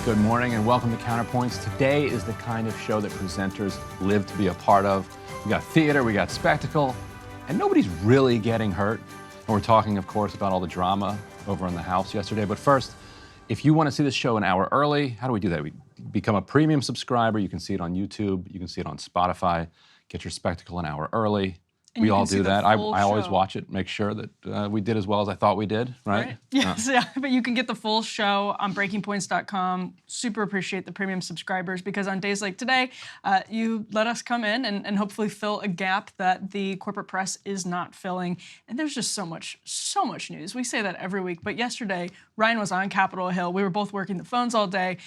Good morning and welcome to Counterpoints. Today is the kind of show that presenters live to be a part of. We got theater, we got spectacle, and nobody's really getting hurt. And we're talking, of course, about all the drama over in the House yesterday. But first, if you want to see this show an hour early, how do we do that? We become a premium subscriber. You can see it on YouTube. You can see it on Spotify. Get your spectacle an hour early. And we all do that. I always show. watch it, make sure that we did as well as I thought we did, right? Yes, yeah. But you can get the full show on breakingpoints.com. Super appreciate the premium subscribers because on days like today, you let us come in and hopefully fill a gap that the corporate press is not filling. And there's just so much news. We say that every week. But yesterday, Ryan was on Capitol Hill. We were both working the phones all day.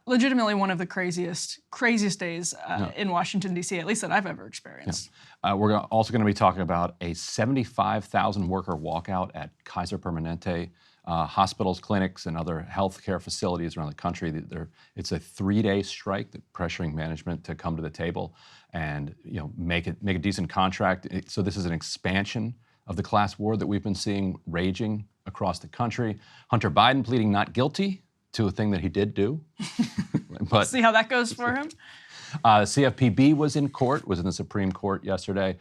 Legitimately one of the craziest days in Washington, D.C., at least that I've ever experienced. Yeah. We're also going to be talking about a 75,000 worker walkout at Kaiser Permanente, hospitals, clinics, and other healthcare facilities around the country. It's a 3-day strike that's pressuring management to come to the table and make a decent contract. So this is an expansion of the class war that we've been seeing raging across the country. Hunter Biden pleading not guilty to a thing that he did do. But see how that goes for him? The CFPB was in the Supreme Court yesterday,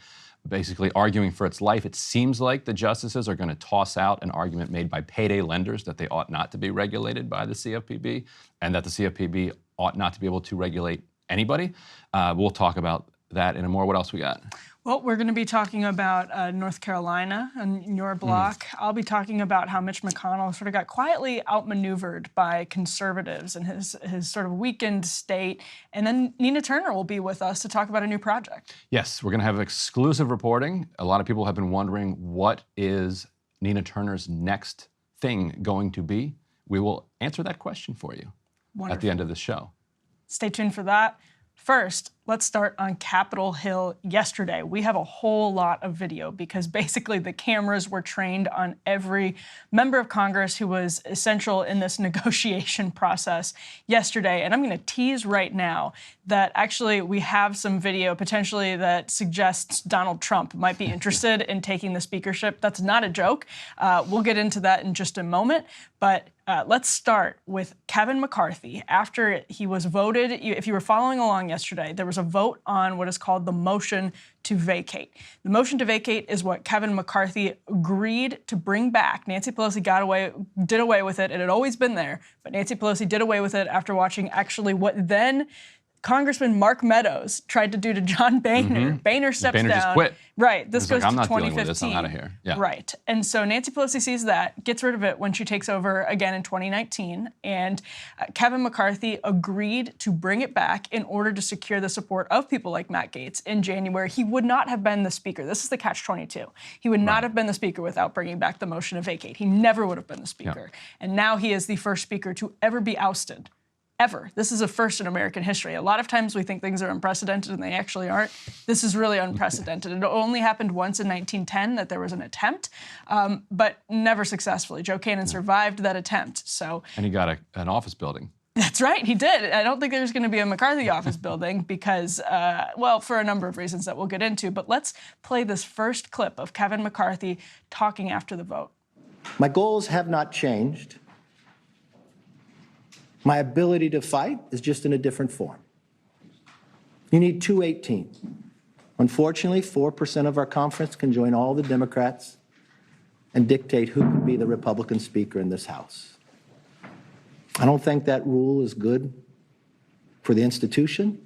basically arguing for its life. It seems like the justices are going to toss out an argument made by payday lenders that they ought not to be regulated by the CFPB and that the CFPB ought not to be able to regulate anybody. We'll talk about that and more. What else we got? Well, we're going to be talking about North Carolina and your block. I'll be talking about how Mitch McConnell sort of got quietly outmaneuvered by conservatives in his sort of weakened state. And then Nina Turner will be with us to talk about a new project. Yes, we're going to have exclusive reporting. A lot of people have been wondering, what is Nina Turner's next thing going to be? We will answer that question for you at the end of the show. Stay tuned for that. First, let's start on Capitol Hill yesterday. We have a whole lot of video because basically the cameras were trained on every member of Congress who was essential in this negotiation process yesterday. And I'm going to tease right now that actually we have some video potentially that suggests Donald Trump might be interested in taking the speakership. That's not a joke. We'll get into that in just a moment. But let's start with Kevin McCarthy. After he was voted, if you were following along yesterday, there was a vote on what is called the motion to vacate. The motion to vacate is what Kevin McCarthy agreed to bring back. Nancy Pelosi did away with it. It had always been there, but Nancy Pelosi did away with it after watching actually what then Congressman Mark Meadows tried to do to John Boehner. Boehner steps down. Just quit. Right. This goes like, to 2015. I'm not dealing with this. I'm out of here. Yeah. Right. And so Nancy Pelosi sees that, gets rid of it when she takes over again in 2019. And Kevin McCarthy agreed to bring it back in order to secure the support of people like Matt Gaetz in January. He would not have been the speaker. This is the catch-22. He would not have been the speaker without bringing back the motion to vacate. He never would have been the speaker. Yeah. And now he is the first speaker to ever be ousted. Ever. This is a first in American history. A lot of times we think things are unprecedented and they actually aren't. This is really unprecedented. It only happened once in 1910 that there was an attempt, but never successfully. Joe Cannon survived that attempt. And he got an office building. That's right, he did. I don't think there's going to be a McCarthy office building because, well, for a number of reasons that we'll get into. But let's play this first clip of Kevin McCarthy talking after the vote. My goals have not changed. My ability to fight is just in a different form. You need 218. Unfortunately, 4% of our conference can join all the Democrats and dictate who can be the Republican speaker in this House. I don't think that rule is good for the institution,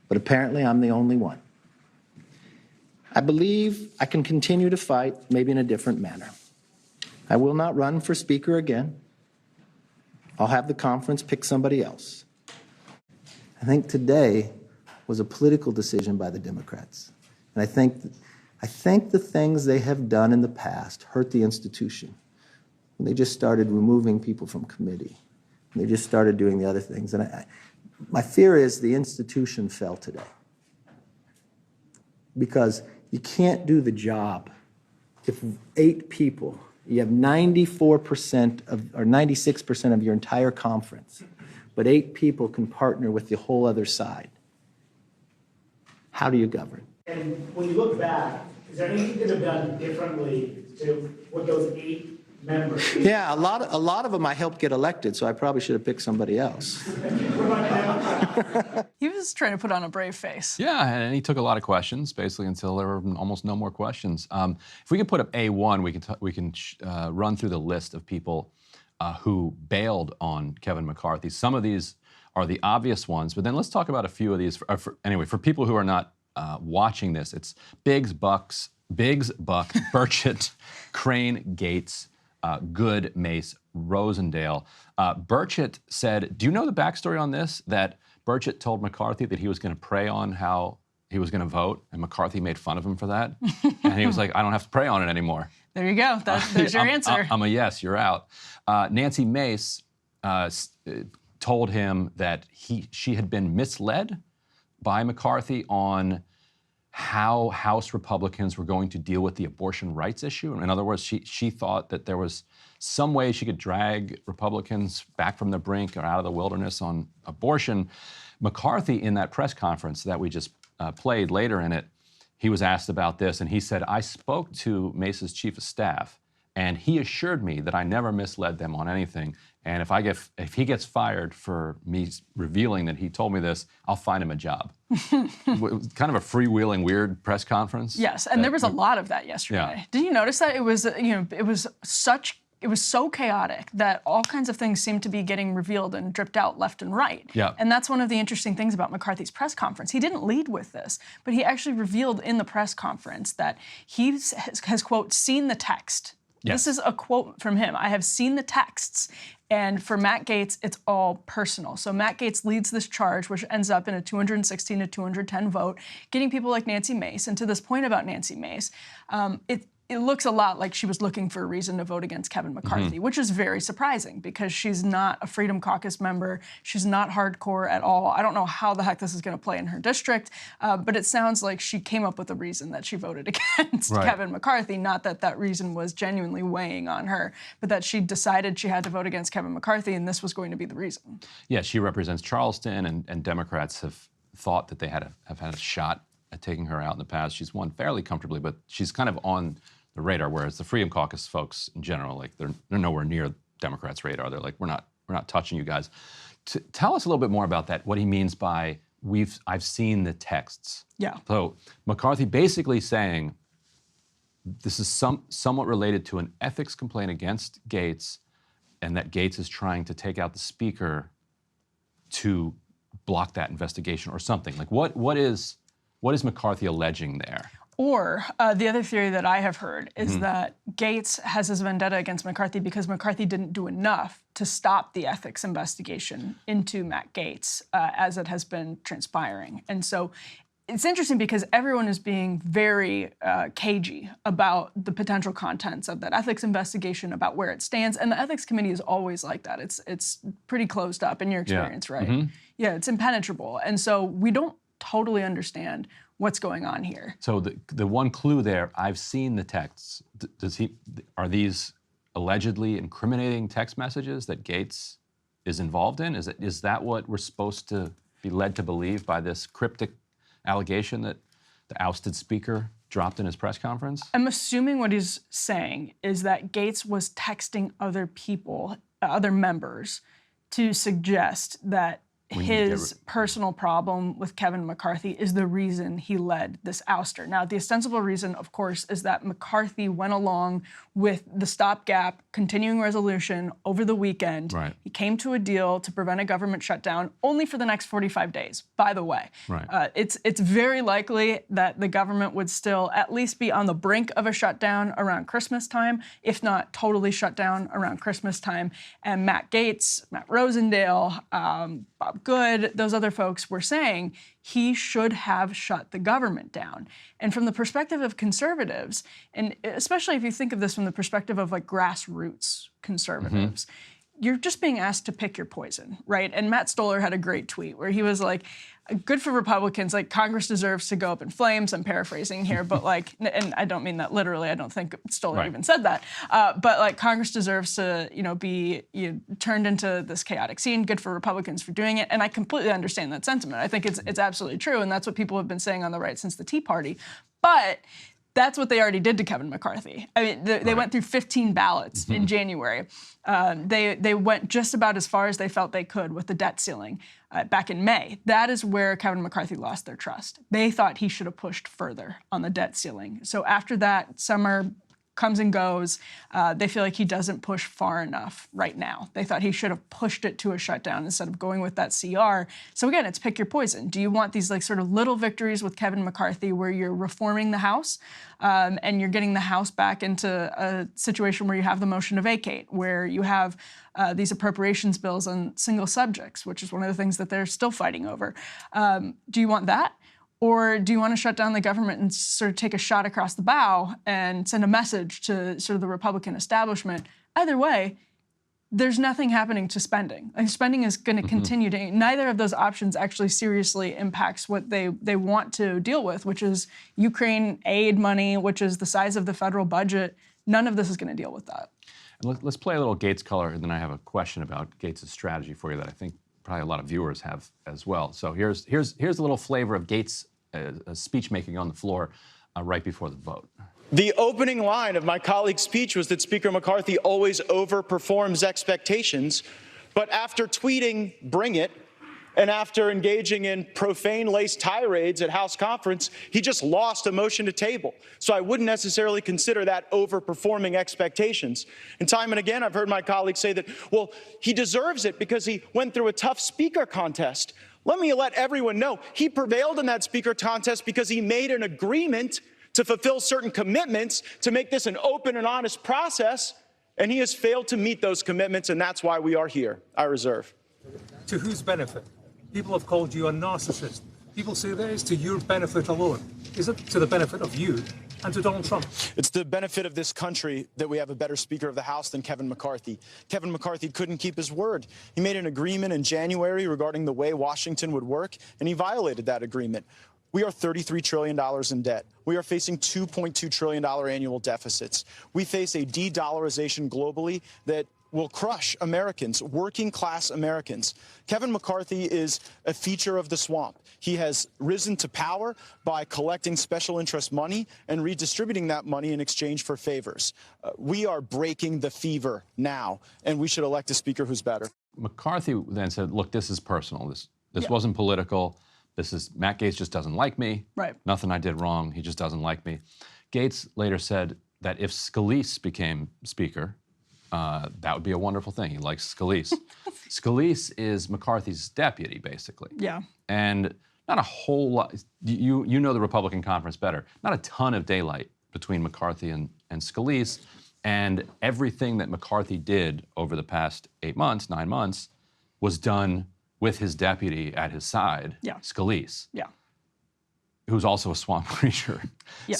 but apparently I'm the only one. I believe I can continue to fight, maybe in a different manner. I will not run for speaker again. I'll have the conference pick somebody else. I think today was a political decision by the Democrats. And I think the things they have done in the past hurt the institution. When they just started removing people from committee. And they just started doing the other things. And my fear is the institution fell today. Because you can't do the job if 8 people, you have 94% or 96% of your entire conference, but 8 people can partner with the whole other side. How do you govern? And when you look back, is there anything you could have done differently to what those 8 members. Yeah, a lot of them I helped get elected, so I probably should have picked somebody else. He was trying to put on a brave face. Yeah, and he took a lot of questions, basically until there were almost no more questions. If we could put up A1, we can run through the list of people who bailed on Kevin McCarthy. Some of these are the obvious ones, but then let's talk about a few of these. For people who are not watching this, it's Biggs, Buck, Burchett, Crane, Gates, Good, Mace, Rosendale. Burchett said, do you know the backstory on this? That Burchett told McCarthy that he was going to pray on how he was going to vote, and McCarthy made fun of him for that. And he was like, I don't have to pray on it anymore. There you go. There's your answer. I'm a yes, you're out. Nancy Mace told him that she had been misled by McCarthy on how House Republicans were going to deal with the abortion rights issue. In other words, she thought that there was some way she could drag Republicans back from the brink or out of the wilderness on abortion. McCarthy, in that press conference that we just played later in it, he was asked about this, and he said, I spoke to Mace's chief of staff, and he assured me that I never misled them on anything. And if he gets fired for me revealing that he told me this, I'll find him a job. It was kind of a freewheeling, weird press conference. Yes, and there was a lot of that yesterday. Yeah. Did you notice that? It was so chaotic that all kinds of things seemed to be getting revealed and dripped out left and right. Yeah. And that's one of the interesting things about McCarthy's press conference. He didn't lead with this, but he actually revealed in the press conference that he has quote, seen the text. Yes. This is a quote from him. I have seen the texts. And for Matt Gaetz, it's all personal. So Matt Gaetz leads this charge, which ends up in a 216 to 210 vote, getting people like Nancy Mace. And to this point about Nancy Mace, it looks a lot like she was looking for a reason to vote against Kevin McCarthy, which is very surprising because she's not a Freedom Caucus member. She's not hardcore at all. I don't know how the heck this is going to play in her district, but it sounds like she came up with a reason that she voted against Kevin McCarthy. Not that that reason was genuinely weighing on her, but that she decided she had to vote against Kevin McCarthy, and this was going to be the reason. Yeah, she represents Charleston, and Democrats have thought that they have had a shot at taking her out in the past. She's won fairly comfortably, but she's kind of on the radar, whereas the Freedom Caucus folks in general, like they're nowhere near Democrats' radar. They're like, we're not touching you guys. Tell us a little bit more about that. What he means by I've seen the texts. Yeah. So McCarthy basically saying this is somewhat related to an ethics complaint against Gaetz, and that Gaetz is trying to take out the speaker to block that investigation or something. Like what is McCarthy alleging there? Or the other theory that I have heard is that Gaetz has his vendetta against McCarthy because McCarthy didn't do enough to stop the ethics investigation into Matt Gaetz as it has been transpiring. And so it's interesting because everyone is being very cagey about the potential contents of that ethics investigation, about where it stands. And the ethics committee is always like that. It's pretty closed up in your experience, right? Yeah, it's impenetrable. And so we don't totally understand what's going on here. So the one clue there, I've seen the texts. Are these allegedly incriminating text messages that Gaetz is involved in? Is that what we're supposed to be led to believe by this cryptic allegation that the ousted speaker dropped in his press conference? I'm assuming what he's saying is that Gaetz was texting other people, other members, to suggest that his personal problem with Kevin McCarthy is the reason he led this ouster. Now, the ostensible reason, of course, is that McCarthy went along with the stopgap continuing resolution over the weekend. Right. He came to a deal to prevent a government shutdown only for the next 45 days, by the way. Right. It's very likely that the government would still at least be on the brink of a shutdown around Christmas time, if not totally shut down around Christmas time. And Matt Gaetz, Matt Rosendale, Bob Good, those other folks were saying he should have shut the government down. And from the perspective of conservatives, and especially if you think of this from the perspective of like grassroots conservatives, you're just being asked to pick your poison, right? And Matt Stoller had a great tweet where he was like, good for Republicans, like Congress deserves to go up in flames. I'm paraphrasing here, but like, and I don't mean that literally, I don't think Stoller even said that, but like Congress deserves to, be turned into this chaotic scene. Good for Republicans for doing it. And I completely understand that sentiment. I think it's absolutely true. And that's what people have been saying on the right since the Tea Party. But That's what they already did to Kevin McCarthy. I mean, they went through 15 ballots in January. They went just about as far as they felt they could with the debt ceiling back in May. That is where Kevin McCarthy lost their trust. They thought he should have pushed further on the debt ceiling. So after that, summer comes and goes. They feel like he doesn't push far enough right now. They thought he should have pushed it to a shutdown instead of going with that CR. So again, it's pick your poison. Do you want these like sort of little victories with Kevin McCarthy where you're reforming the House and you're getting the House back into a situation where you have the motion to vacate, where you have these appropriations bills on single subjects, which is one of the things that they're still fighting over. Do you want that? Or do you want to shut down the government and sort of take a shot across the bow and send a message to sort of the Republican establishment? Either way, there's nothing happening to spending. Like, spending is going to continue to. Neither of those options actually seriously impacts what they want to deal with, which is Ukraine aid money, which is the size of the federal budget. None of this is going to deal with that. Let's play a little Gates color, and then I have a question about Gates' strategy for you that I think probably a lot of viewers have as well. So here's a little flavor of Gates' speech making on the floor right before the vote. The opening line of my colleague's speech was that Speaker McCarthy always overperforms expectations, but after tweeting "bring it" and after engaging in profane-laced tirades at House conference, he just lost a motion to table. So I wouldn't necessarily consider that overperforming expectations. And time and again, I've heard my colleagues say that, well, he deserves it because he went through a tough speaker contest. Let me let everyone know he prevailed in that speaker contest because he made an agreement to fulfill certain commitments to make this an open and honest process, and he has failed to meet those commitments, and that's why we are here. I reserve. To whose benefit? People have called you a narcissist. People say that is to your benefit alone. Is it to the benefit of you and to Donald Trump? It's the benefit of this country that we have a better Speaker of the House than Kevin McCarthy. Kevin McCarthy couldn't keep his word. He made an agreement in January regarding the way Washington would work, and he violated that agreement. We are $33 trillion in debt. We are facing $2.2 trillion annual deficits. We face a de-dollarization globally that will crush Americans, working-class Americans. Kevin McCarthy is a feature of the swamp. He has risen to power by collecting special interest money and redistributing that money in exchange for favors. We are breaking the fever now, and we should elect a speaker who's better. McCarthy then said, look, this is personal. This wasn't political. This is, Matt Gaetz just doesn't like me. Right. Nothing I did wrong. He just doesn't like me. Gaetz later said that if Scalise became speaker, that would be a wonderful thing. He likes Scalise. Scalise is McCarthy's deputy, basically. Yeah. And not a whole lot. You know the Republican conference better. Not a ton of daylight between McCarthy and Scalise. And everything that McCarthy did over the past 9 months, was done with his deputy at his side, Scalise. Yeah. Who's also a swamp creature. Yes.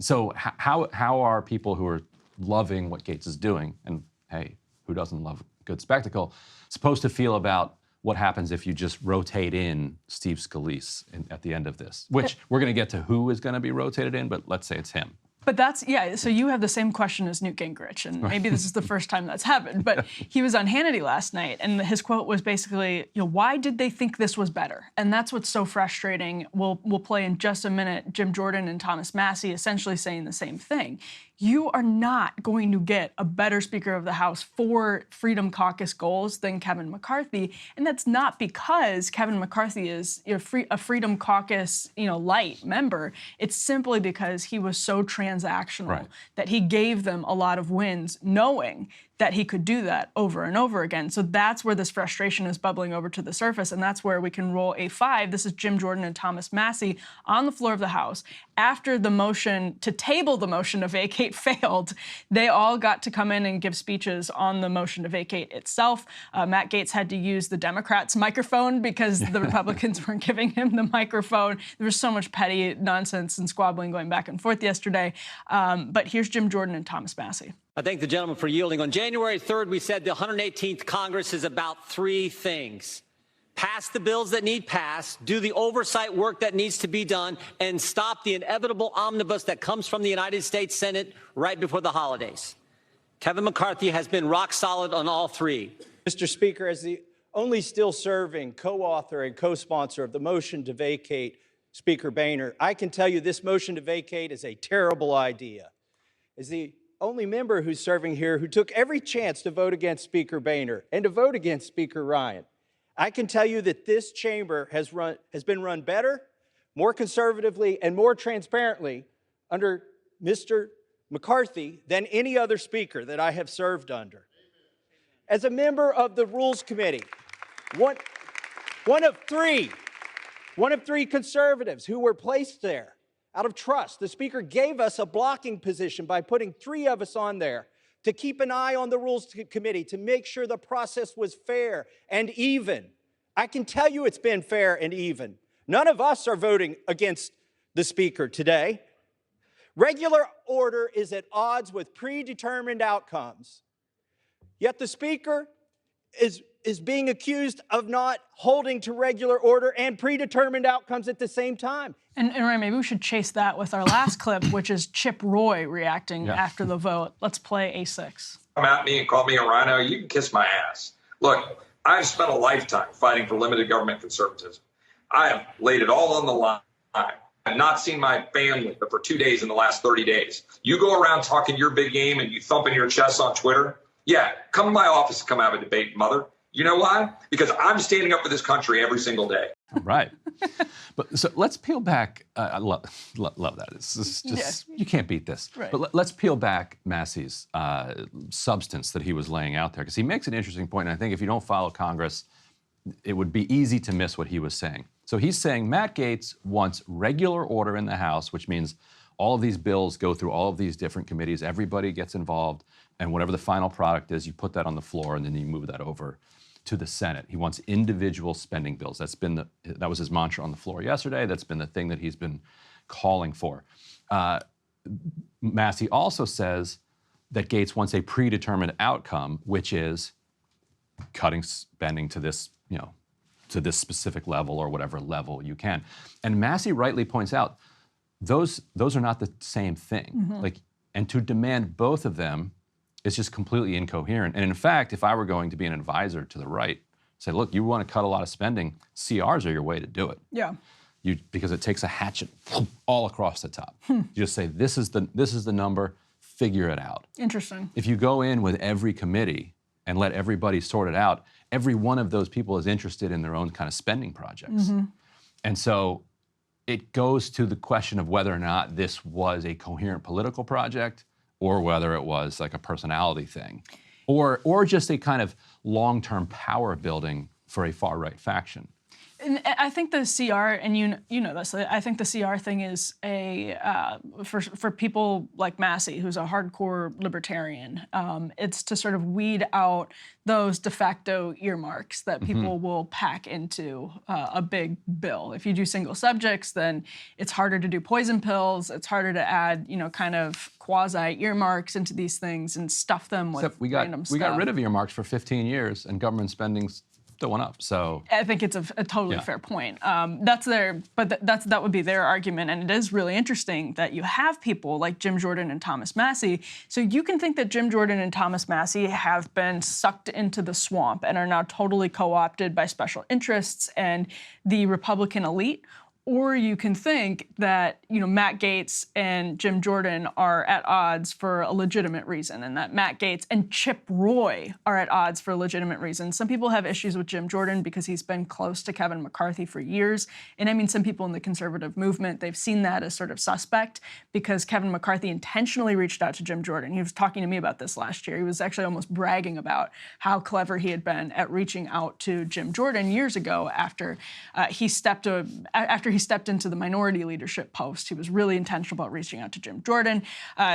So how are people who are loving what Gaetz is doing, and hey, who doesn't love good spectacle, supposed to feel about what happens if you just rotate in Steve Scalise at the end of this? Which we're going to get to who is going to be rotated in, but let's say it's him. But that's, yeah, so you have the same question as Newt Gingrich, and maybe this is the first time that's happened, but he was on Hannity last night, and his quote was basically, why did they think this was better? And that's what's so frustrating. We'll play in just a minute Jim Jordan and Thomas Massie essentially saying the same thing. You are not going to get a better Speaker of the House for Freedom Caucus goals than Kevin McCarthy, and that's not because Kevin McCarthy is a Freedom Caucus light member. It's simply because he was so transactional that he gave them a lot of wins, knowing that he could do that over and over again. So that's where this frustration is bubbling over to the surface, and that's where we can roll a 5. This is Jim Jordan and Thomas Massie on the floor of the House. After the motion to table the motion to vacate failed, they all got to come in and give speeches on the motion to vacate itself. Matt Gaetz had to use the Democrats' microphone because the Republicans weren't giving him the microphone. There was so much petty nonsense and squabbling going back and forth yesterday. But here's Jim Jordan and Thomas Massie. I thank the gentleman for yielding. On January 3rd, we said the 118th Congress is about 3 things. Pass the bills that need passed, do the oversight work that needs to be done, and stop the inevitable omnibus that comes from the United States Senate right before the holidays. Kevin McCarthy has been rock solid on all 3. Mr. Speaker, as the only still serving co-author and co-sponsor of the motion to vacate, Speaker Boehner, I can tell you this motion to vacate is a terrible idea. As the only member who's serving here who took every chance to vote against Speaker Boehner and to vote against Speaker Ryan, I can tell you that this chamber has been run better, more conservatively, and more transparently under Mr. McCarthy than any other speaker that I have served under. As a member of the Rules Committee, one of three conservatives who were placed there out of trust, the Speaker gave us a blocking position by putting 3 of us on there to keep an eye on the Rules Committee, to make sure the process was fair and even. I can tell you it's been fair and even. None of us are voting against the Speaker today. Regular order is at odds with predetermined outcomes. Yet the Speaker is being accused of not holding to regular order and predetermined outcomes at the same time. And Ryan, maybe we should chase that with our last clip, which is Chip Roy reacting after the vote. Let's play A6. Come at me and call me a rhino, you can kiss my ass. Look, I've spent a lifetime fighting for limited government conservatism. I have laid it all on the line. I've not seen my family but for 2 days in the last 30 days. You go around talking your big game and you thumping your chest on Twitter. Yeah, come to my office and come have a debate, mother. You know why? Because I'm standing up for this country every single day. All right. But so let's peel back. I love that. It's just you can't beat this. Right. But let's peel back Massey's substance that he was laying out there, because he makes an interesting point. And I think if you don't follow Congress, it would be easy to miss what he was saying. So he's saying Matt Gaetz wants regular order in the House, which means all of these bills go through all of these different committees. Everybody gets involved. And whatever the final product is, you put that on the floor and then you move that over to the Senate. He wants individual spending bills. That was his mantra on the floor yesterday. That's been the thing that he's been calling for. Massey also says that Gaetz wants a predetermined outcome, which is cutting spending to this, to this specific level or whatever level you can. And Massey rightly points out those are not the same thing. And to demand both of them is just completely incoherent. And in fact, if I were going to be an advisor to the right, say, look, you want to cut a lot of spending, CRs are your way to do it. Yeah. Because it takes a hatchet all across the top. You just say, this is the number, figure it out. Interesting. If you go in with every committee and let everybody sort it out, every one of those people is interested in their own kind of spending projects. And so it goes to the question of whether or not this was a coherent political project or whether it was like a personality thing or just a kind of long-term power building for a far-right faction. And I think the CR, and you know this, I think the CR thing is for people like Massey, who's a hardcore libertarian, it's to sort of weed out those de facto earmarks that people will pack into a big bill. If you do single subjects, then it's harder to do poison pills. It's harder to add, kind of quasi earmarks into these things and stuff them with random stuff. We got rid of earmarks for 15 years, and government spending's still went up. So I think it's a totally fair point. That would be their argument, and it is really interesting that you have people like Jim Jordan and Thomas Massey. So you can think that Jim Jordan and Thomas Massey have been sucked into the swamp and are now totally co-opted by special interests and the Republican elite. Or you can think that, Matt Gaetz and Jim Jordan are at odds for a legitimate reason, and that Matt Gaetz and Chip Roy are at odds for a legitimate reason. Some people have issues with Jim Jordan because he's been close to Kevin McCarthy for years. And I mean, some people in the conservative movement, they've seen that as sort of suspect because Kevin McCarthy intentionally reached out to Jim Jordan. He was talking to me about this last year. He was actually almost bragging about how clever he had been at reaching out to Jim Jordan years ago after he stepped into the minority leadership post. He was really intentional about reaching out to Jim Jordan.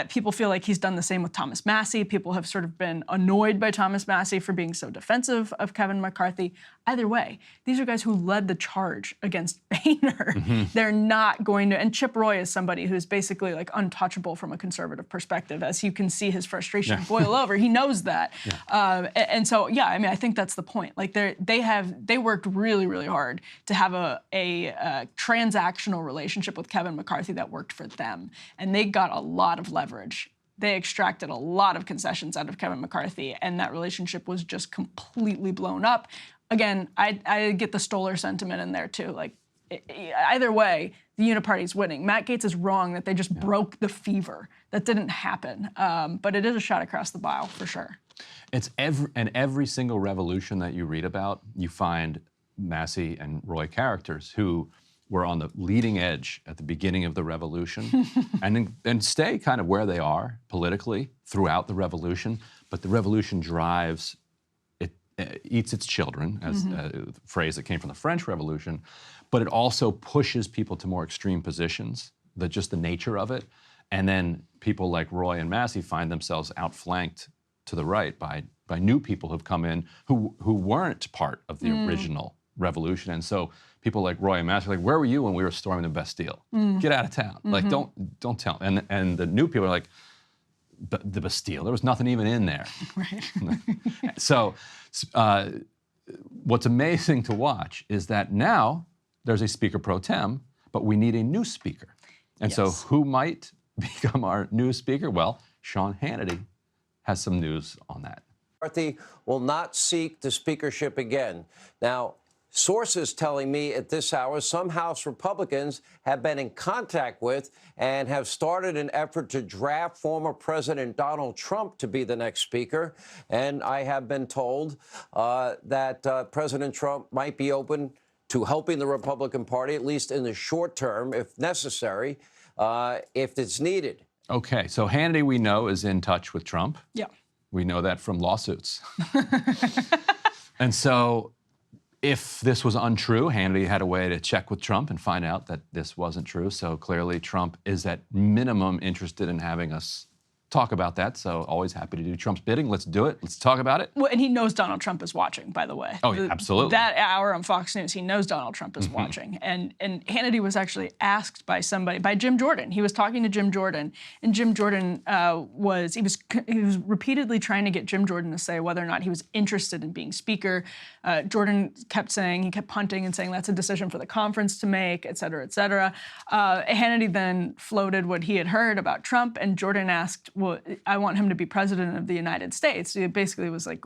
People feel like he's done the same with Thomas Massey. People have sort of been annoyed by Thomas Massey for being so defensive of Kevin McCarthy. Either way, these are guys who led the charge against Boehner. They're not going to, and Chip Roy is somebody who's basically like untouchable from a conservative perspective. As you can see his frustration boil over, he knows that. And so, I think that's the point. Like they worked really, really hard to have a transactional relationship with Kevin McCarthy that worked for them. And they got a lot of leverage. They extracted a lot of concessions out of Kevin McCarthy, and that relationship was just completely blown up. Again, I get the Stoller sentiment in there too. Like, either way, the uniparty's winning. Matt Gaetz is wrong that they just broke the fever. That didn't happen. But it is a shot across the bow for sure. It's every single revolution that you read about, you find Massey and Roy characters who were on the leading edge at the beginning of the revolution and stay kind of where they are politically throughout the revolution. But the revolution drives, it eats its children, as a phrase that came from the French Revolution, but it also pushes people to more extreme positions, just the nature of it. And then people like Roy and Massey find themselves outflanked to the right by new people who've come in who weren't part of the original revolution. And so people like Roy and Massey are like, where were you when we were storming the Bastille? Get out of town. Like, don't tell. And the new people are like, the Bastille, there was nothing even in there. Right. So what's amazing to watch is that now there's a speaker pro tem, but we need a new speaker. And so who might become our new speaker? Well, Sean Hannity has some news on that. McCarthy will not seek the speakership again. Now, sources telling me at this hour some House Republicans have been in contact with and have started an effort to draft former President Donald Trump to be the next speaker. And I have been told that President Trump might be open to helping the Republican Party, at least in the short term, if necessary, if it's needed. Okay, so Hannity, we know, is in touch with Trump. Yeah. We know that from lawsuits. And so if this was untrue, Hannity had a way to check with Trump and find out that this wasn't true. So clearly Trump is at minimum interested in having us talk about that. So always happy to do Trump's bidding. Let's do it. Let's talk about it. Well, and he knows Donald Trump is watching, by the way. Oh, yeah, absolutely. That hour on Fox News, he knows Donald Trump is watching. And Hannity was actually asked by somebody, by Jim Jordan. He was talking to Jim Jordan, and Jim Jordan was repeatedly trying to get Jim Jordan to say whether or not he was interested in being speaker. Jordan kept saying, he kept punting and saying that's a decision for the conference to make, et cetera, et cetera. Hannity then floated what he had heard about Trump, and Jordan asked, well, I want him to be president of the United States. It basically was like,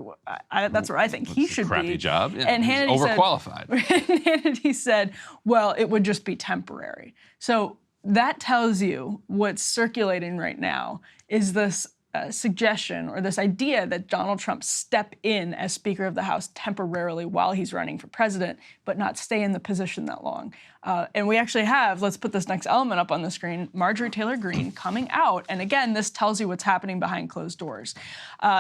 that's where I think he should be. Crappy job. Yeah, and Hannity overqualified. Hannity said, well, it would just be temporary. So that tells you what's circulating right now is this suggestion or this idea that Donald Trump step in as Speaker of the House temporarily while he's running for president, but not stay in the position that long. And we actually have, let's put this next element up on the screen, Marjorie Taylor Greene coming out. And again, this tells you what's happening behind closed doors.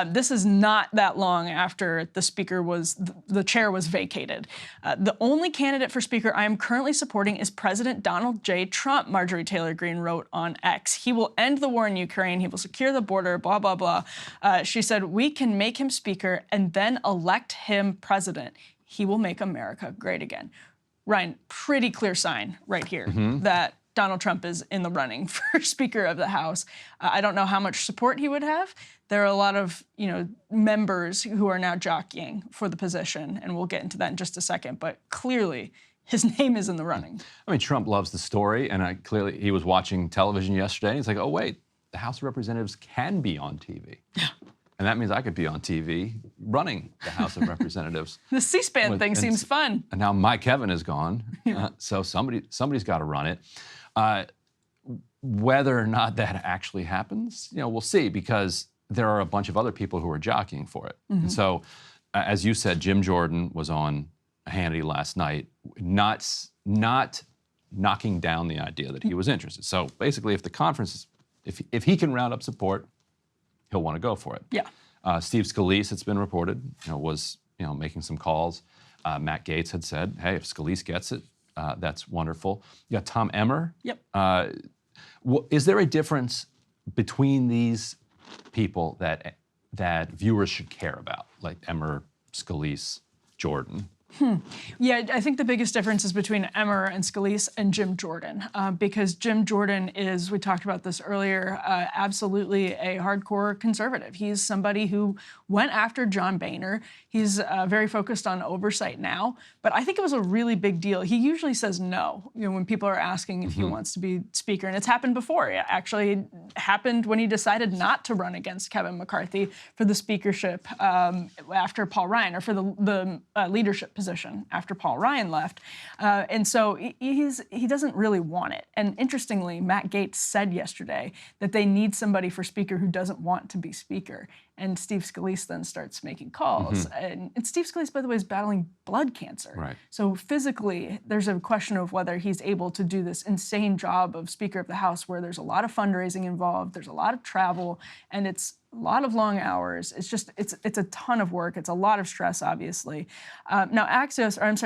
This is not that long after the chair was vacated. The only candidate for Speaker I am currently supporting is President Donald J. Trump, Marjorie Taylor Greene wrote on X. He will end the war in Ukraine. He will secure the border, blah, blah, blah. She said, we can make him Speaker and then elect him president. He will make America great again. Ryan, pretty clear sign right here that Donald Trump is in the running for Speaker of the House. I don't know how much support he would have. There are a lot of, members who are now jockeying for the position, and we'll get into that in just a second. But clearly, his name is in the running. I mean, Trump loves the story, and clearly he was watching television yesterday. And he's like, oh wait, the House of Representatives can be on TV. Yeah. And that means I could be on TV running the House of Representatives. The C-SPAN thing seems fun. And now Mike Kevin is gone, so somebody's got to run it. Whether or not that actually happens, we'll see, because there are a bunch of other people who are jockeying for it. And so, as you said, Jim Jordan was on Hannity last night, not knocking down the idea that he was interested. So basically, if the conference, if he can round up support, he'll want to go for it. Yeah. Steve Scalise, it's been reported, was making some calls. Matt Gaetz had said, hey, if Scalise gets it, that's wonderful. You got Tom Emmer. Yep. Is there a difference between these people that viewers should care about, like Emmer, Scalise, Jordan? Yeah, I think the biggest difference is between Emmer and Scalise and Jim Jordan, because Jim Jordan is, we talked about this earlier, absolutely a hardcore conservative. He's somebody who went after John Boehner. He's very focused on oversight now, but I think it was a really big deal. He usually says no, when people are asking if he wants to be Speaker, and it's happened before. It actually happened when he decided not to run against Kevin McCarthy for the speakership after Paul Ryan, or for the leadership position after Paul Ryan left. And so he doesn't really want it. And interestingly, Matt Gaetz said yesterday that they need somebody for Speaker who doesn't want to be Speaker. And Steve Scalise then starts making calls. And Steve Scalise, by the way, is battling blood cancer. Right. So physically, there's a question of whether he's able to do this insane job of Speaker of the House where there's a lot of fundraising involved, there's a lot of travel, and it's a lot of long hours. It's just, it's a ton of work. It's a lot of stress, obviously. Now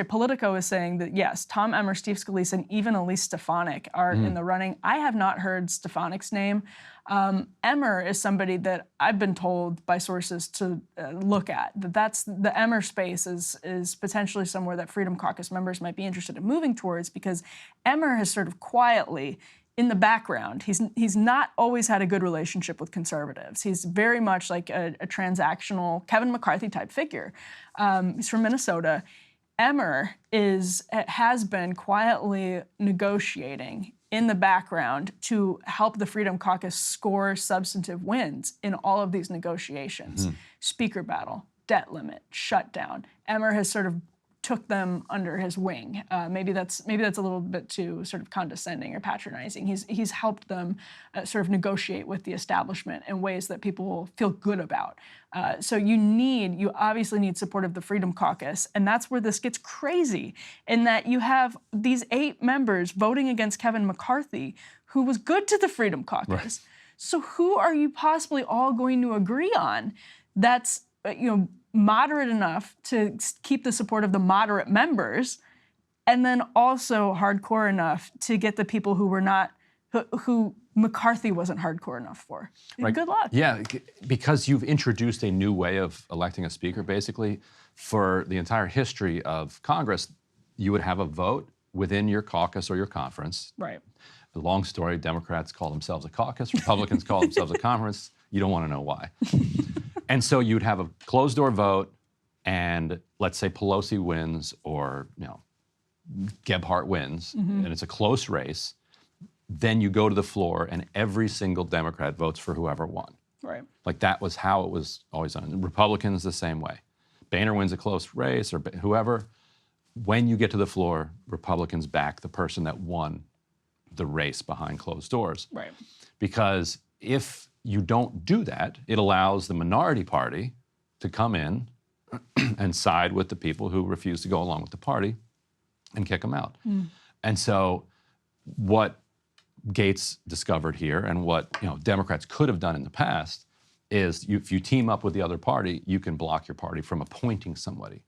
Politico is saying that, yes, Tom Emmer, Steve Scalise, and even Elise Stefanik are in the running. I have not heard Stefanik's name. Emmer is somebody that I've been told by sources to look at. That's the Emmer space is potentially somewhere that Freedom Caucus members might be interested in moving towards, because Emmer has sort of quietly, in the background, he's not always had a good relationship with conservatives. He's very much like a transactional Kevin McCarthy type figure. He's from Minnesota. Emmer has been quietly negotiating in the background to help the Freedom Caucus score substantive wins in all of these negotiations. Speaker battle, debt limit, shutdown. Emmer has sort of took them under his wing. Maybe that's a little bit too sort of condescending or patronizing. He's helped them sort of negotiate with the establishment in ways that people will feel good about. So you obviously need support of the Freedom Caucus, and that's where this gets crazy, in that you have these 8 members voting against Kevin McCarthy, who was good to the Freedom Caucus. Right. So who are you possibly all going to agree on that's, moderate enough to keep the support of the moderate members, and then also hardcore enough to get the people who McCarthy wasn't hardcore enough for? Right. Good luck. Yeah, because you've introduced a new way of electing a speaker, basically. For the entire history of Congress, you would have a vote within your caucus or your conference. Right. The long story, Democrats call themselves a caucus, Republicans call themselves a conference. You don't want to know why. And so you'd have a closed-door vote, and let's say Pelosi wins or Gebhardt wins, and it's a close race. Then you go to the floor, and every single Democrat votes for whoever won. Right. Like that was how it was always done. And Republicans the same way. Boehner wins a close race or whoever. When you get to the floor, Republicans back the person that won the race behind closed doors. Right. Because if you don't do that, it allows the minority party to come in and side with the people who refuse to go along with the party and kick them out. And so what Gaetz discovered here, and what Democrats could have done in the past, is if you team up with the other party, you can block your party from appointing somebody.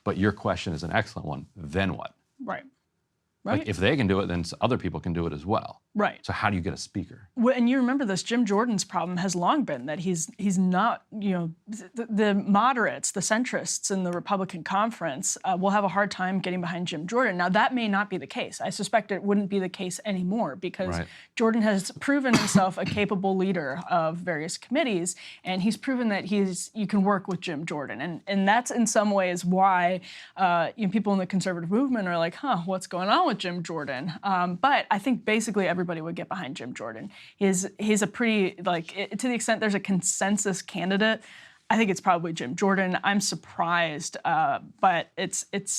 But your question is an excellent one. Then what? Right. Like if they can do it, then other people can do it as well. Right. So how do you get a speaker? Well, and you remember this, Jim Jordan's problem has long been that he's not, the moderates, the centrists in the Republican conference will have a hard time getting behind Jim Jordan. Now, that may not be the case. I suspect it wouldn't be the case anymore, because Jordan has proven himself a capable leader of various committees, and he's proven that you can work with Jim Jordan. And that's in some ways why people in the conservative movement are like, what's going on with Jim Jordan? But I think basically everybody would get behind Jim Jordan. He's a pretty, to the extent there's a consensus candidate, I think it's probably Jim Jordan. I'm surprised, but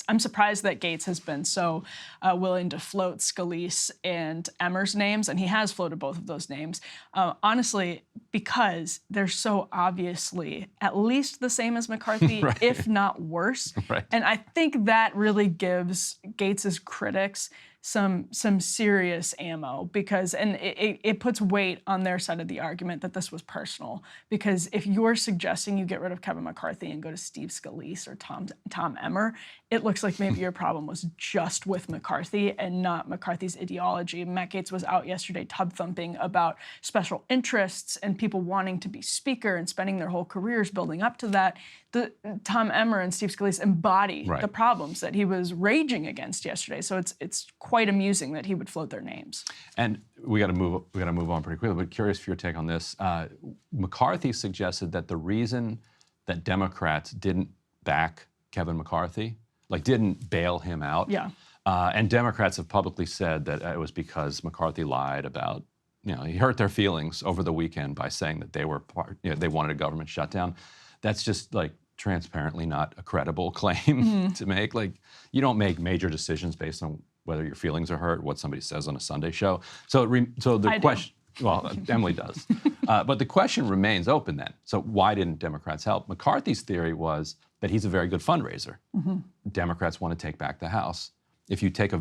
I'm surprised that Gaetz has been so willing to float Scalise and Emmer's names, and he has floated both of those names, honestly, because they're so obviously at least the same as McCarthy, if not worse. And I think that really gives Gaetz's critics some serious ammo, because it puts weight on their side of the argument that this was personal. Because if you're suggesting you get rid of Kevin McCarthy and go to Steve Scalise or Tom Emmer, it looks like maybe your problem was just with McCarthy and not McCarthy's ideology. Matt Gaetz was out yesterday tub thumping about special interests and people wanting to be speaker and spending their whole careers building up to that. Tom Emmer and Steve Scalise embody the problems that he was raging against yesterday. So it's quite amusing that he would float their names. And we got to move on pretty quickly. But curious for your take on this. McCarthy suggested that the reason that Democrats didn't back Kevin McCarthy, didn't bail him out. And Democrats have publicly said that it was because McCarthy lied about, he hurt their feelings over the weekend by saying that they were they wanted a government shutdown. That's just transparently not a credible claim to make. Like, you don't make major decisions based on whether your feelings are hurt, what somebody says on a Sunday show. So the question, well, Emily does. But the question remains open then. So why didn't Democrats help? McCarthy's theory was that he's a very good fundraiser. Democrats want to take back the House. If you take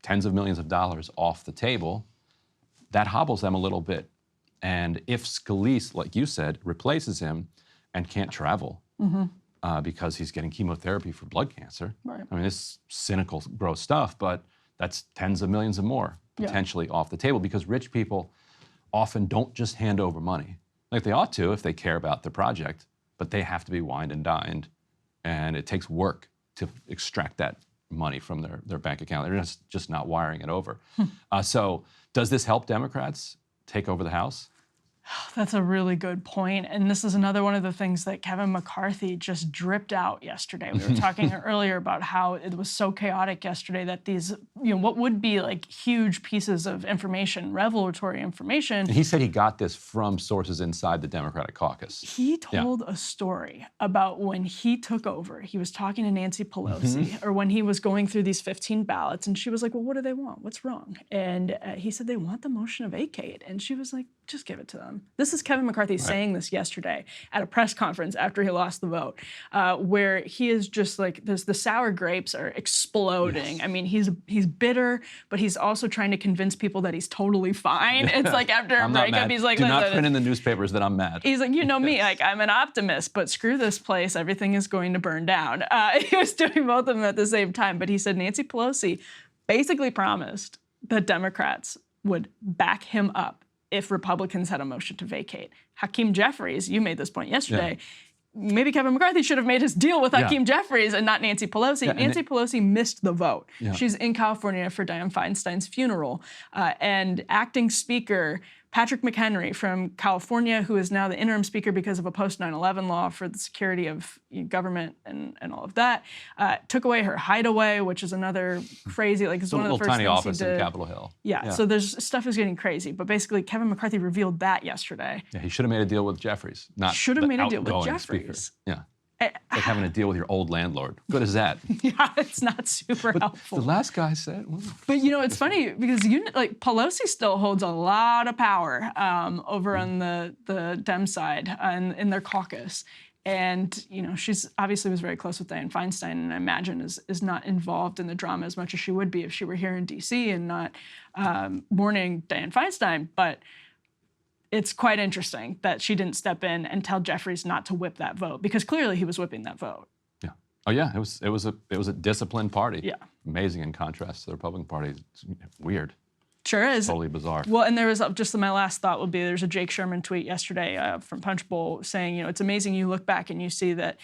tens of millions of dollars off the table, that hobbles them a little bit. And if Scalise, like you said, replaces him and can't travel because he's getting chemotherapy for blood cancer, Right. I mean, it's cynical, gross stuff, but that's tens of millions of more potentially off the table, because rich people often don't just hand over money. Like they ought to if they care about the project, but they have to be wined and dined, and it takes work to extract that money from their bank account. They're just not wiring it over. So does this help Democrats take over the House? That's a really good point. And this is another one of the things that Kevin McCarthy just dripped out yesterday. We were talking earlier about how it was so chaotic yesterday that these, what would be like huge pieces of information, revelatory information. And he said he got this from sources inside the Democratic caucus. He told a story about when he took over. He was talking to Nancy Pelosi, or when he was going through these 15 ballots, and she was like, well, what do they want? What's wrong? And he said, they want the motion to vacate. And she was like, just give it to them. This is Kevin McCarthy saying this yesterday at a press conference after he lost the vote, where he is just like, the sour grapes are exploding. I mean, he's bitter, but he's also trying to convince people that he's totally fine. It's like after a breakup, he's like, do not print in the newspapers that I'm mad. He's like, you know me, like I'm an optimist, but screw this place, everything is going to burn down. He was doing both of them at the same time, but he said Nancy Pelosi basically promised that Democrats would back him up if Republicans had a motion to vacate. Hakeem Jeffries, you made this point yesterday, maybe Kevin McCarthy should have made his deal with Hakeem Jeffries and not Nancy Pelosi. Nancy Pelosi missed the vote. She's in California for Dianne Feinstein's funeral. And acting Speaker Patrick McHenry from California, who is now the interim speaker because of a post-9/11 law for the security of government and all of that, took away her hideaway, which is another crazy, like it's one of the first tiny things office he did. in Capitol Hill. So there's stuff is getting crazy. But basically, Kevin McCarthy revealed that yesterday. Yeah, he should have made a deal with Jeffries, not Should have made a deal with outgoing Jeffries. Speaker. It's like having a deal with your old landlord. Good as that. It's not super helpful. The last guy said, well, but it's funny because Pelosi still holds a lot of power over on the Dem side in their caucus. And, she's obviously was very close with Dianne Feinstein, and I imagine is not involved in the drama as much as she would be if she were here in D.C. and not mourning Dianne Feinstein. But it's quite interesting that she didn't step in and tell Jeffries not to whip that vote, because clearly he was whipping that vote. Yeah. Oh yeah, it was a disciplined party. Yeah. Amazing in contrast to the Republican Party. It's weird. Sure is. Totally bizarre. Well, and there was just my last thought would be there's a Jake Sherman tweet yesterday from Punchbowl saying, it's amazing you look back and you see that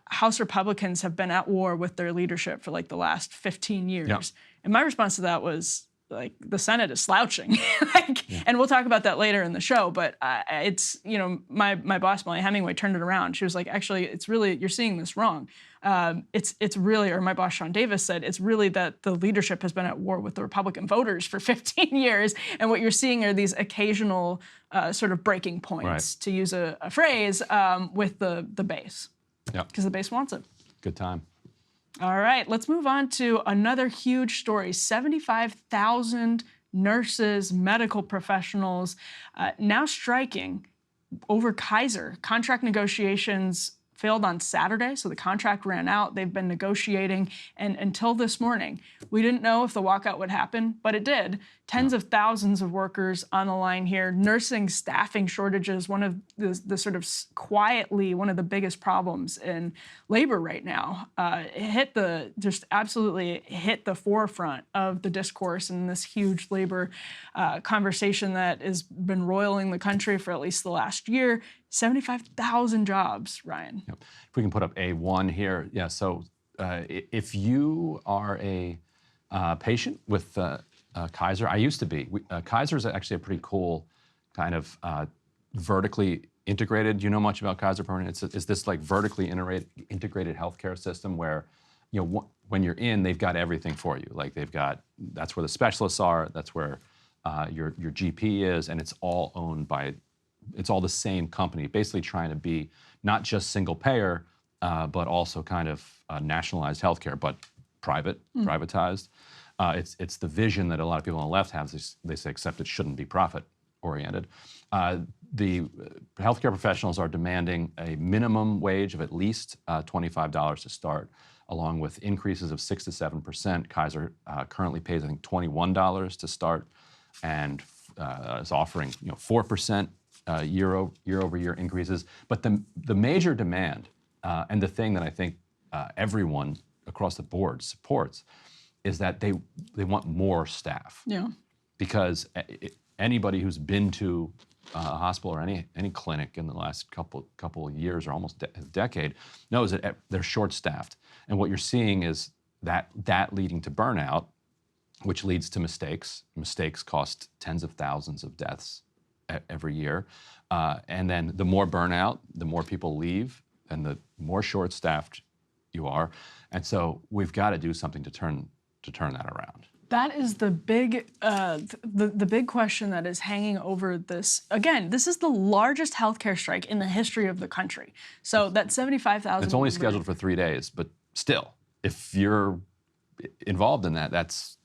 House Republicans have been at war with their leadership for like the last 15 years. Yeah. And my response to that was, like, the Senate is slouching. And we'll talk about that later in the show, but it's, my boss, Molly Hemingway, turned it around. She was like, actually, it's really, you're seeing this wrong. It's really, or my boss, Sean Davis, said, it's really that the leadership has been at war with the Republican voters for 15 years. And what you're seeing are these occasional sort of breaking points, to use a phrase, with the base. Yeah. Because the base wants it. Good time. All right, let's move on to another huge story. 75,000 nurses, medical professionals now striking over Kaiser. Contract negotiations failed on Saturday, so the contract ran out. They've been negotiating, and until this morning, we didn't know if the walkout would happen, but it did. Tens of thousands of workers on the line here. Nursing staffing shortages, one of the sort of quietly one of the biggest problems in labor right now. Absolutely hit the forefront of the discourse in this huge labor conversation that has been roiling the country for at least the last year. 75,000 jobs, Ryan. Yep. If we can put up A1 here. Yeah, so if you are a patient with Kaiser, I used to be. Kaiser is actually a pretty cool kind of vertically integrated. Do you know much about Kaiser Permanente? It's this like vertically integrated healthcare system where, when you're in, they've got everything for you. Like that's where the specialists are, that's where your GP is, and it's all owned by it's all the same company, basically trying to be not just single payer, but also kind of nationalized healthcare, but privatized. It's the vision that a lot of people on the left have. They say, except it shouldn't be profit oriented. The healthcare professionals are demanding a minimum wage of at least $25 to start, along with increases of 6 to 7%. Kaiser currently pays, I think, $21 to start, and is offering 4% year-over-year increases. But the major demand, and the thing that I think everyone across the board supports, is that they want more staff. Yeah. Because anybody who's been to a hospital or any clinic in the last couple of years or almost a decade knows that they're short-staffed. And what you're seeing is that leading to burnout, which leads to mistakes. Mistakes cost tens of thousands of deaths every year. And then the more burnout, the more people leave, and the more short-staffed you are. And so we've got to do something to turn that around. That is the big question that is hanging over this. Again, this is the largest healthcare strike in the history of the country. So that 75,000. It's only scheduled for 3 days, but still, if you're involved in that, that's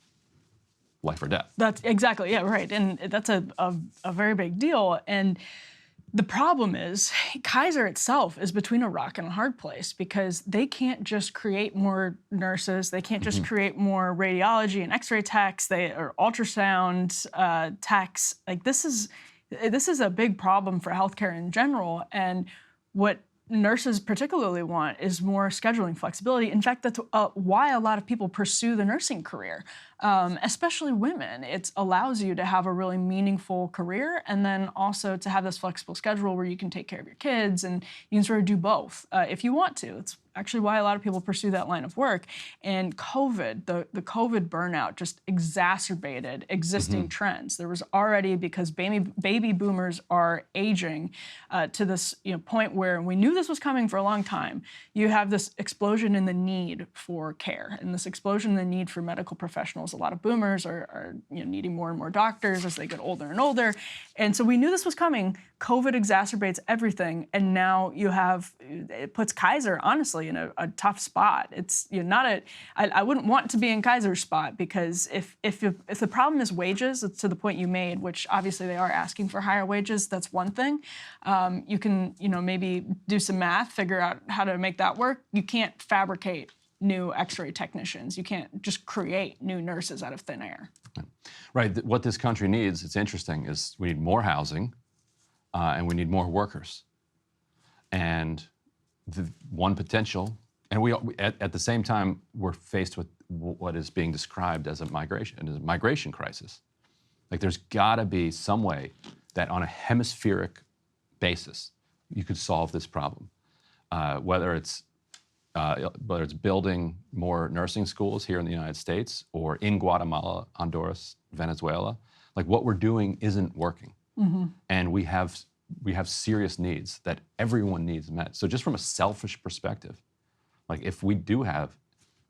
life or death. That's exactly, yeah, right. And that's a very big deal. And the problem is Kaiser itself is between a rock and a hard place, because they can't just create more nurses. They can't just create more radiology and x-ray techs, or ultrasound techs. Like this is a big problem for healthcare in general. And what nurses particularly want is more scheduling flexibility. In fact, that's why a lot of people pursue the nursing career, especially women. It allows you to have a really meaningful career, and then also to have this flexible schedule where you can take care of your kids, and you can sort of do both if you want to. It's actually why a lot of people pursue that line of work. And COVID, the COVID burnout just exacerbated existing trends. There was already, because baby boomers are aging to this point where we knew this was coming for a long time. You have this explosion in the need for care, and this explosion in the need for medical professionals. A lot of boomers are needing more and more doctors as they get older and older. And so we knew this was coming. COVID exacerbates everything, and now it puts Kaiser, honestly, in a tough spot. It's I wouldn't want to be in Kaiser's spot, because if the problem is wages, it's to the point you made, which obviously they are asking for higher wages. That's one thing. You can maybe do some math, figure out how to make that work. You can't fabricate new x-ray technicians. You can't just create new nurses out of thin air. Right. What this country needs, it's interesting, is we need more housing, and we need more workers. And the one potential, and we at the same time, we're faced with what is being described as a migration crisis. Like, there's got to be some way that on a hemispheric basis you could solve this problem, whether it's building more nursing schools here in the United States, or in Guatemala, Honduras, Venezuela. Like, what we're doing isn't working. And we have serious needs that everyone needs met. So just from a selfish perspective, like, if we do have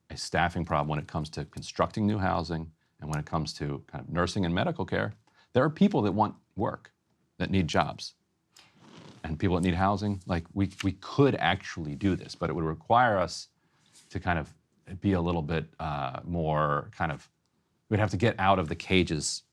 a staffing problem when it comes to constructing new housing, and when it comes to kind of nursing and medical care, there are people that want work, that need jobs, and people that need housing. Like, we could actually do this, but it would require us to kind of be a little bit more we'd have to get out of the cages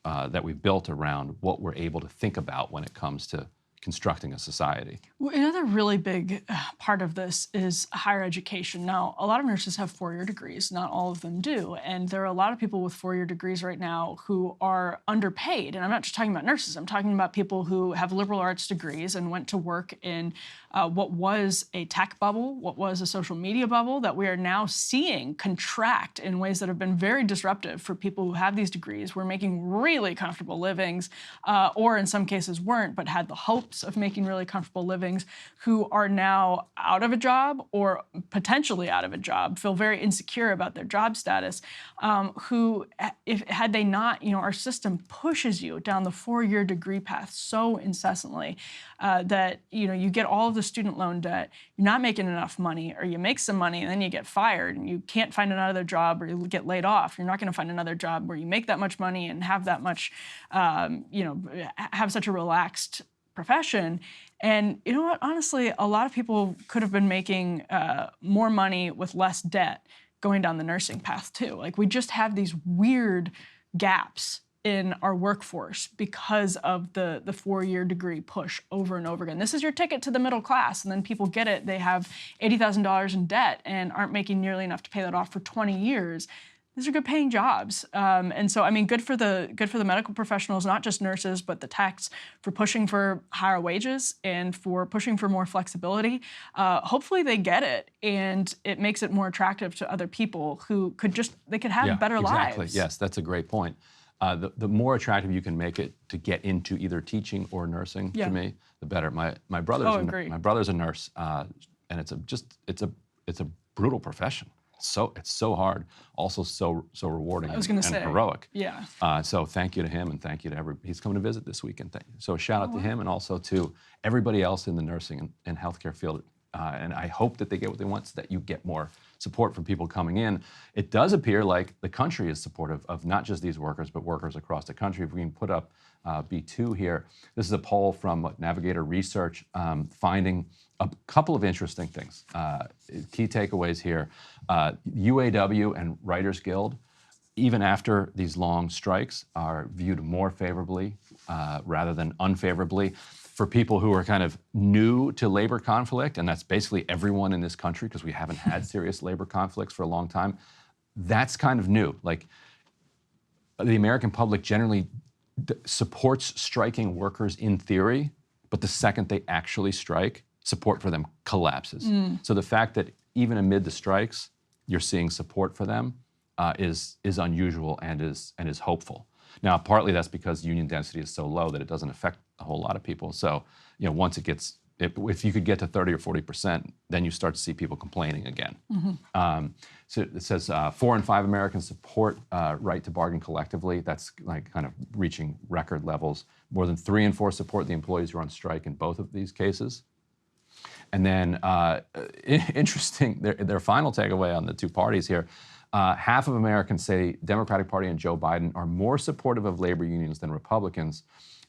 that we've built around what we're able to think about when it comes to constructing a society. Well, another really big part of this is higher education. Now, a lot of nurses have four-year degrees. Not all of them do. And there are a lot of people with four-year degrees right now who are underpaid. And I'm not just talking about nurses. I'm talking about people who have liberal arts degrees and went to work in what was a tech bubble, what was a social media bubble, that we are now seeing contract in ways that have been very disruptive for people who have these degrees, were making really comfortable livings, or in some cases weren't, but had the hopes of making really comfortable livings, who are now out of a job or potentially out of a job, feel very insecure about their job status, who, had they not, our system pushes you down the four-year degree path so incessantly that, you get all of the student loan debt, you're not making enough money, or you make some money and then you get fired and you can't find another job, or you get laid off. You're not going to find another job where you make that much money and have that much, have such a relaxed profession. And you know what? Honestly, a lot of people could have been making more money with less debt going down the nursing path too. Like, we just have these weird gaps in our workforce because of the 4-year degree push over and over again. This is your ticket to the middle class, and then people get it. They have $80,000 in debt and aren't making nearly enough to pay that off for 20 years. These are good paying jobs. And so, I mean, good for the medical professionals, not just nurses, but the techs, for pushing for higher wages and for pushing for more flexibility. Hopefully they get it, and it makes it more attractive to other people who could have better lives. Yes, that's a great point. The more attractive you can make it to get into either teaching or nursing, to me, the better. My brother's a nurse, and it's a brutal profession. It's so hard, also so rewarding and heroic. Yeah. So thank you to him, and thank you to everybody. He's coming to visit this weekend. So shout out to him, and also to everybody else in the nursing and healthcare field. And I hope that they get what they want, so that you get more support from people coming in. It does appear like the country is supportive of not just these workers, but workers across the country. If we can put up B2 here, this is a poll from Navigator Research finding a couple of interesting things. Key takeaways here. UAW and Writers Guild, even after these long strikes, are viewed more favorably rather than unfavorably. For people who are kind of new to labor conflict, and that's basically everyone in this country, because we haven't had serious labor conflicts for a long time, that's kind of new. Like, the American public generally supports striking workers in theory, but the second they actually strike, support for them collapses. So the fact that even amid the strikes, you're seeing support for them is unusual and is hopeful. Now, partly that's because union density is so low that it doesn't affect a whole lot of people. So, once if you could get to 30 or 40%, then you start to see people complaining again. So it says 4 in 5 Americans support right to bargain collectively. That's like kind of reaching record levels. More than 3 in 4 support the employees who are on strike in both of these cases. And then, interesting, their final takeaway on the two parties here. Half of Americans say Democratic Party and Joe Biden are more supportive of labor unions than Republicans.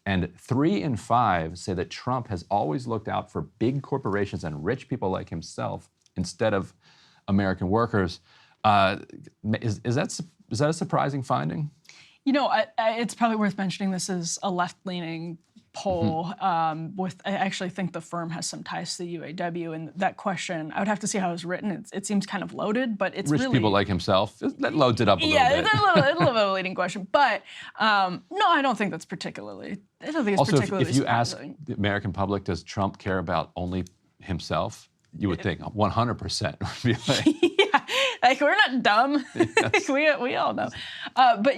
And 3 in 5 say that Trump has always looked out for big corporations and rich people like himself instead of American workers. Is that a surprising finding? It's probably worth mentioning this is a left-leaning poll. I actually think the firm has some ties to the UAW, and that question, I would have to see how it was written. It seems kind of loaded, but it's rich really... people like himself, that loads it up a little bit. Yeah, it's a little bit of a leading question, but no, I don't think that's particularly, I don't think it's also, particularly if you surprising. ask the American public, does Trump care about only himself? You would think 100% would be like... Like, we're not dumb. Yes. we all know. But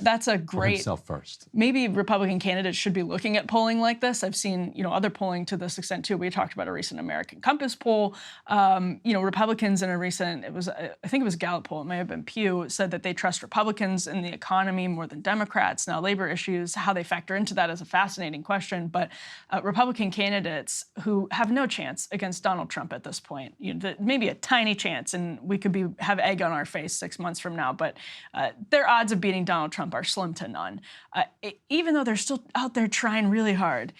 that's a great... For himself first. Maybe Republican candidates should be looking at polling like this. I've seen, other polling to this extent too. We talked about a recent American Compass poll. Republicans in a recent, I think it was Gallup poll, it may have been Pew, said that they trust Republicans in the economy more than Democrats. Now, labor issues, how they factor into that is a fascinating question. But Republican candidates who have no chance against Donald Trump at this point, maybe a tiny chance, and we could have egg on our face 6 months from now, but their odds of beating Donald Trump are slim to none. Even though they're still out there trying really hard,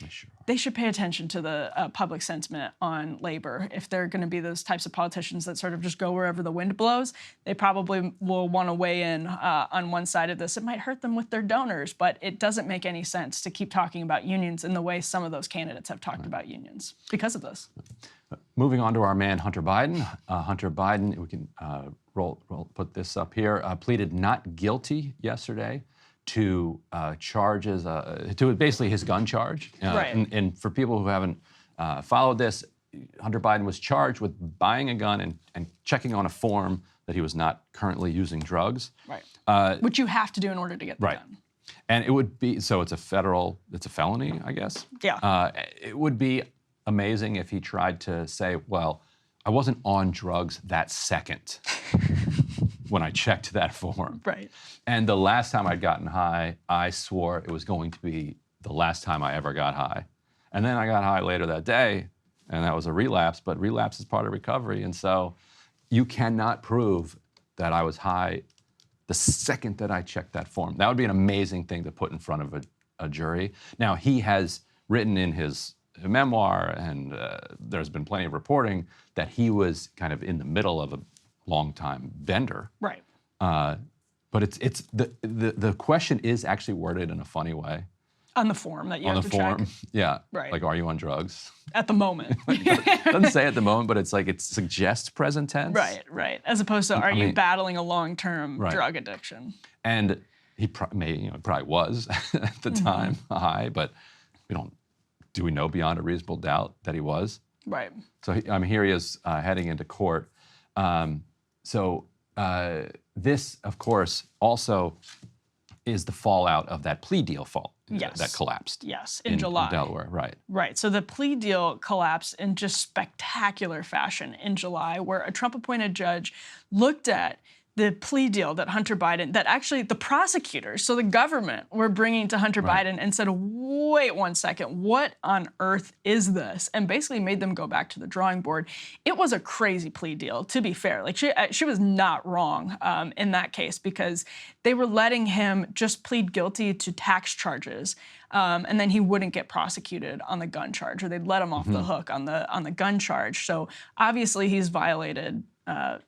they should pay attention to the public sentiment on labor. If they're going to be those types of politicians that sort of just go wherever the wind blows, they probably will want to weigh in on one side of this. It might hurt them with their donors, but it doesn't make any sense to keep talking about unions in the way some of those candidates have talked about unions because of this. Moving on to our man, Hunter Biden. Hunter Biden, we can put this up here, pleaded not guilty yesterday to charges, to basically his gun charge. Right. And for people who haven't followed this, Hunter Biden was charged with buying a gun and checking on a form that he was not currently using drugs. Right. Which you have to do in order to get the gun. And it would be, so it's a felony, I guess. Yeah. It would be amazing if he tried to say, well, I wasn't on drugs that second when I checked that form. Right. And the last time I'd gotten high, I swore it was going to be the last time I ever got high. And then I got high later that day, and that was a relapse, but relapse is part of recovery. And so you cannot prove that I was high the second that I checked that form. That would be an amazing thing to put in front of a jury. Now, he has written in his memoir, and there's been plenty of reporting that he was kind of in the middle of a long-time bender. Right. But it's the question is actually worded in a funny way. On the form that you On have the to form, check. yeah. Right. Like, are you on drugs? At the moment. It doesn't say at the moment, but it's like it suggests present tense. Right. As opposed to, are you battling a long-term Right. drug addiction? And he probably was at the time high, but do we know beyond a reasonable doubt that he was? Right. So here he is heading into court. This, of course, also is the fallout of that plea deal that collapsed. Yes, in July. In Delaware, right. Right. So the plea deal collapsed in just spectacular fashion in July, where a Trump-appointed judge looked at the plea deal that Hunter Biden, that actually the prosecutors, so the government, were bringing to Hunter Biden and said, wait 1 second, what on earth is this? And basically made them go back to the drawing board. It was a crazy plea deal, to be fair. Like she was not wrong in that case, because they were letting him just plead guilty to tax charges. And then he wouldn't get prosecuted on the gun charge, or they'd let him off the hook on the gun charge. So obviously he's violated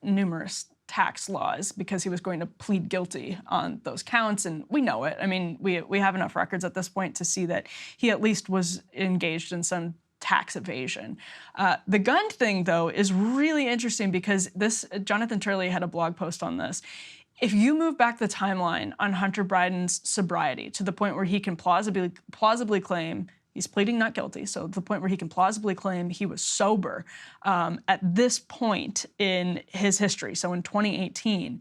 numerous tax laws because he was going to plead guilty on those counts, and we know it. I mean, we have enough records at this point to see that he at least was engaged in some tax evasion. The gun thing, though, is really interesting because Jonathan Turley had a blog post on this. If you move back the timeline on Hunter Biden's sobriety to the point where he can plausibly claim he's pleading not guilty, so the point where he can plausibly claim he was sober at this point in his history, so in 2018,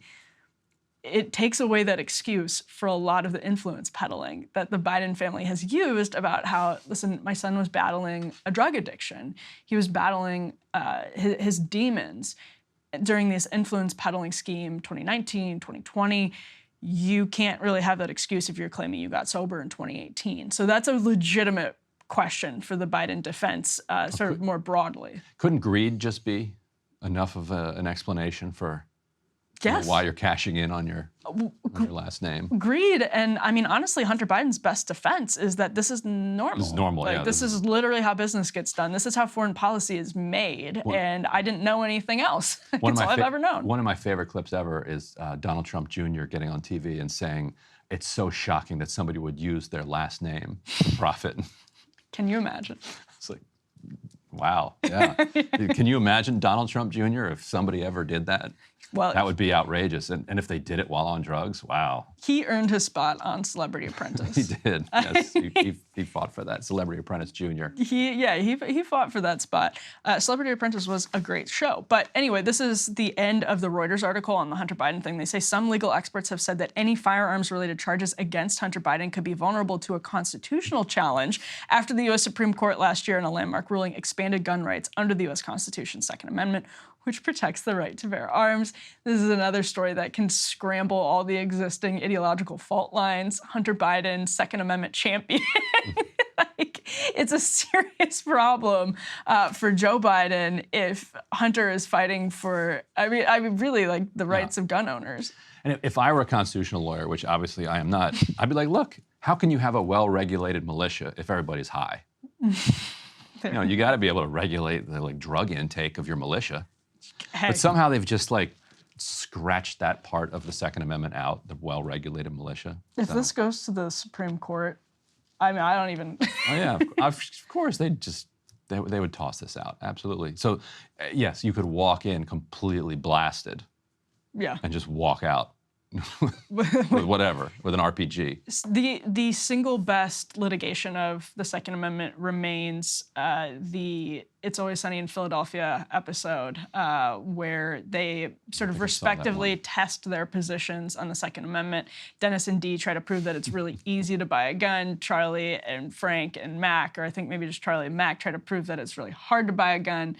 it takes away that excuse for a lot of the influence peddling that the Biden family has used about how, listen, my son was battling a drug addiction. He was battling his demons during this influence peddling scheme, 2019, 2020. You can't really have that excuse if you're claiming you got sober in 2018. So that's a legitimate question for the Biden defense, sort of more broadly. Couldn't greed just be enough of an explanation for Yes. why you're cashing in on your last name? Greed, and I mean, honestly, Hunter Biden's best defense is that this is normal. This is normal, like, yeah. This is literally how business gets done. This is how foreign policy is made, and I didn't know anything else. It's all I've ever known. One of my favorite clips ever is Donald Trump Jr. getting on TV and saying, it's so shocking that somebody would use their last name for profit. Can you imagine? It's like, wow, yeah. Can you imagine Donald Trump Jr. if somebody ever did that? Well, that would be outrageous. And if they did it while on drugs, wow. He earned his spot on Celebrity Apprentice. He did, yes. He fought for that, Celebrity Apprentice Jr. He fought for that spot. Celebrity Apprentice was a great show. But anyway, this is the end of the Reuters article on the Hunter Biden thing. They say some legal experts have said that any firearms-related charges against Hunter Biden could be vulnerable to a constitutional challenge after the U.S. Supreme Court last year in a landmark ruling expanded gun rights under the U.S. Constitution's Second Amendment, which protects the right to bear arms. This is another story that can scramble all the existing ideological fault lines. Hunter Biden, Second Amendment champion. It's a serious problem for Joe Biden if Hunter is fighting for, I mean, really like the rights of gun owners. And if I were a constitutional lawyer, which obviously I am not, I'd be like, look, how can you have a well-regulated militia if everybody's high? You got to be able to regulate the drug intake of your militia. Hey. But somehow they've just scratched that part of the Second Amendment out, the well-regulated militia. If this goes to the Supreme Court, I mean, I don't even. Oh yeah, of course they would toss this out, absolutely. So yes, you could walk in completely blasted, and just walk out with whatever, with an RPG. The single best litigation of the Second Amendment remains the It's Always Sunny in Philadelphia episode, where they sort of respectively test their positions on the Second Amendment. Dennis and Dee try to prove that it's really easy to buy a gun. Charlie and Frank and Mac, or I think maybe just Charlie and Mac, try to prove that it's really hard to buy a gun.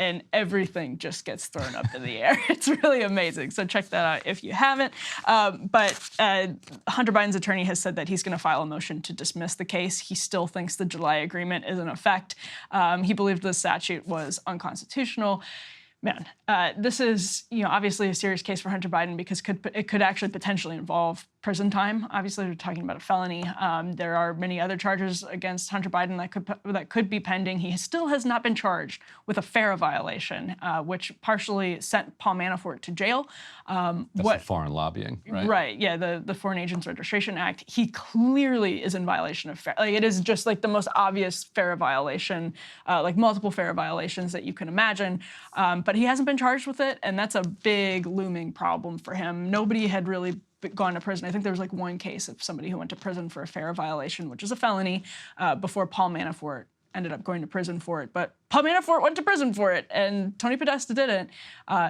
And everything just gets thrown up in the air. It's really amazing. So check that out if you haven't. But Hunter Biden's attorney has said that he's going to file a motion to dismiss the case. He still thinks the July agreement is in effect. He believed the statute was unconstitutional. Man, this is obviously a serious case for Hunter Biden because it could actually potentially involve prison time. Obviously, we're talking about a felony. There are many other charges against Hunter Biden that could be pending. He still has not been charged with a FARA violation, which partially sent Paul Manafort to jail. That's the foreign lobbying, right? Right, yeah, the Foreign Agents Registration Act. He clearly is in violation of FARA. Like, it is just like the most obvious FARA violation, like multiple FARA violations that you can imagine. But he hasn't been charged with it, and that's a big looming problem for him. Nobody had really gone to prison. I think there was like one case of somebody who went to prison for a FARA violation, which is a felony, before Paul Manafort ended up going to prison for it. But Paul Manafort went to prison for it, and Tony Podesta didn't.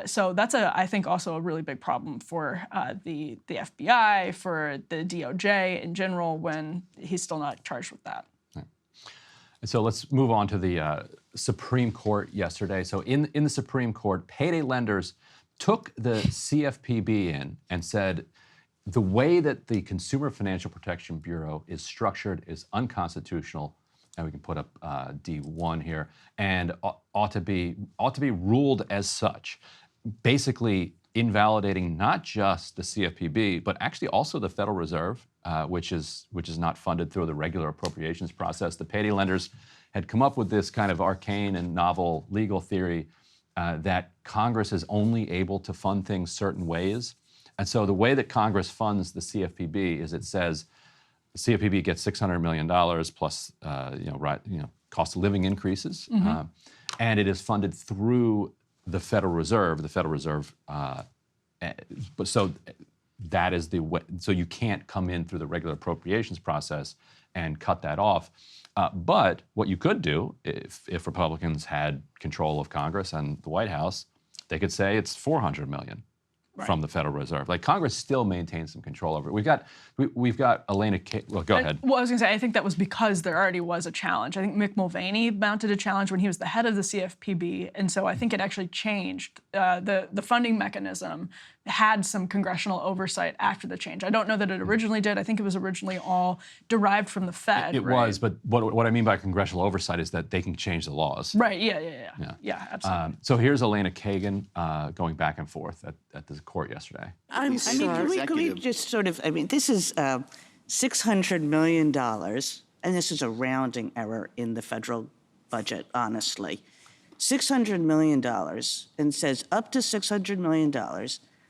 So that's, I think, also a really big problem for the FBI, for the DOJ in general, when he's still not charged with that. Right. And so let's move on to the Supreme Court yesterday. So in the Supreme Court, payday lenders took the CFPB in and said, the way that the Consumer Financial Protection Bureau is structured is unconstitutional. And we can put up D1 here, and ought to be ruled as such, basically invalidating not just the CFPB, but actually also the Federal Reserve, which is not funded through the regular appropriations process. The payday lenders had come up with this kind of arcane and novel legal theory that Congress is only able to fund things certain ways. And so the way that Congress funds the CFPB is it says the CFPB gets $600 million plus cost of living increases, and it is funded through the Federal Reserve. The Federal Reserve, so that is the way. So you can't come in through the regular appropriations process and cut that off. But what you could do, if Republicans had control of Congress and the White House, they could say it's $400 million. Right. From the Federal Reserve. Like, Congress still maintains some control over it. We've got Elena well, go ahead. Well, I was going to say, I think that was because there already was a challenge. I think Mick Mulvaney mounted a challenge when he was the head of the CFPB, and so I think it actually changed. The funding mechanism had some congressional oversight after the change. I don't know that it originally did. I think it was originally all derived from the Fed. It right? was, but what I mean by congressional oversight is that they can change the laws. Right, yeah, absolutely. So here's Elena Kagan going back and forth at the court yesterday. I'm sorry. Can we just sort of, this is $600 million, and this is a rounding error in the federal budget, honestly. $600 million, and says up to $600 million.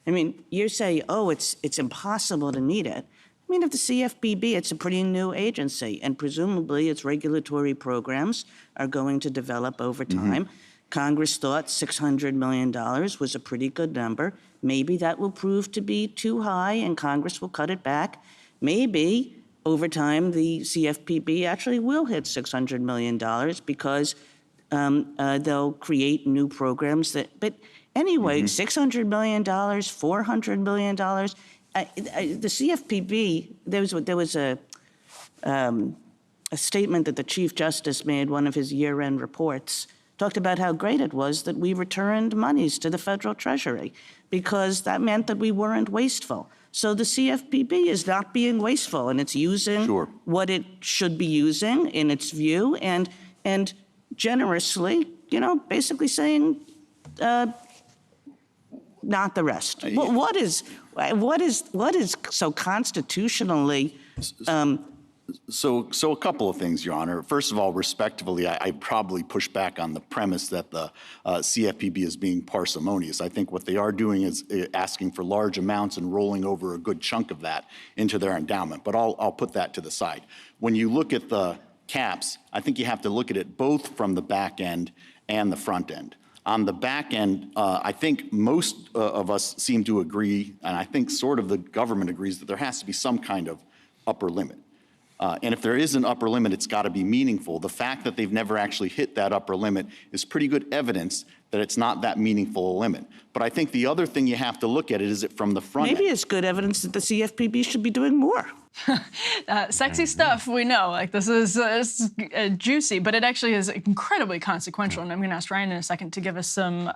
I mean, you say, oh, it's impossible to meet it. I mean, if the CFPB, it's a pretty new agency, and presumably its regulatory programs are going to develop over time. Congress thought $600 million was a pretty good number. Maybe that will prove to be too high, and Congress will cut it back. Maybe over time the CFPB actually will hit $600 million because they'll create new programs but anyway, $600 million, $400 million. The CFPB, there was a statement that the Chief Justice made, one of his year-end reports, talked about how great it was that we returned monies to the federal treasury because that meant that we weren't wasteful. So the CFPB is not being wasteful, and it's using what it should be using in its view, and generously, basically saying, not the rest. What is so constitutionally? So a couple of things, Your Honor. First of all, respectively, I probably push back on the premise that the CFPB is being parsimonious. I think what they are doing is asking for large amounts and rolling over a good chunk of that into their endowment. But I'll put that to the side. When you look at the caps, I think you have to look at it both from the back end and the front end. On the back end, I think most of us seem to agree, and I think sort of the government agrees, that there has to be some kind of upper limit. And if there is an upper limit, it's got to be meaningful. The fact that they've never actually hit that upper limit is pretty good evidence that it's not that meaningful a limit. But I think the other thing you have to look at is it from the front Maybe end. It's good evidence that the CFPB should be doing more. Sexy stuff, we know. Like, this is juicy, but it actually is incredibly consequential. And I'm going to ask Ryan in a second to give us some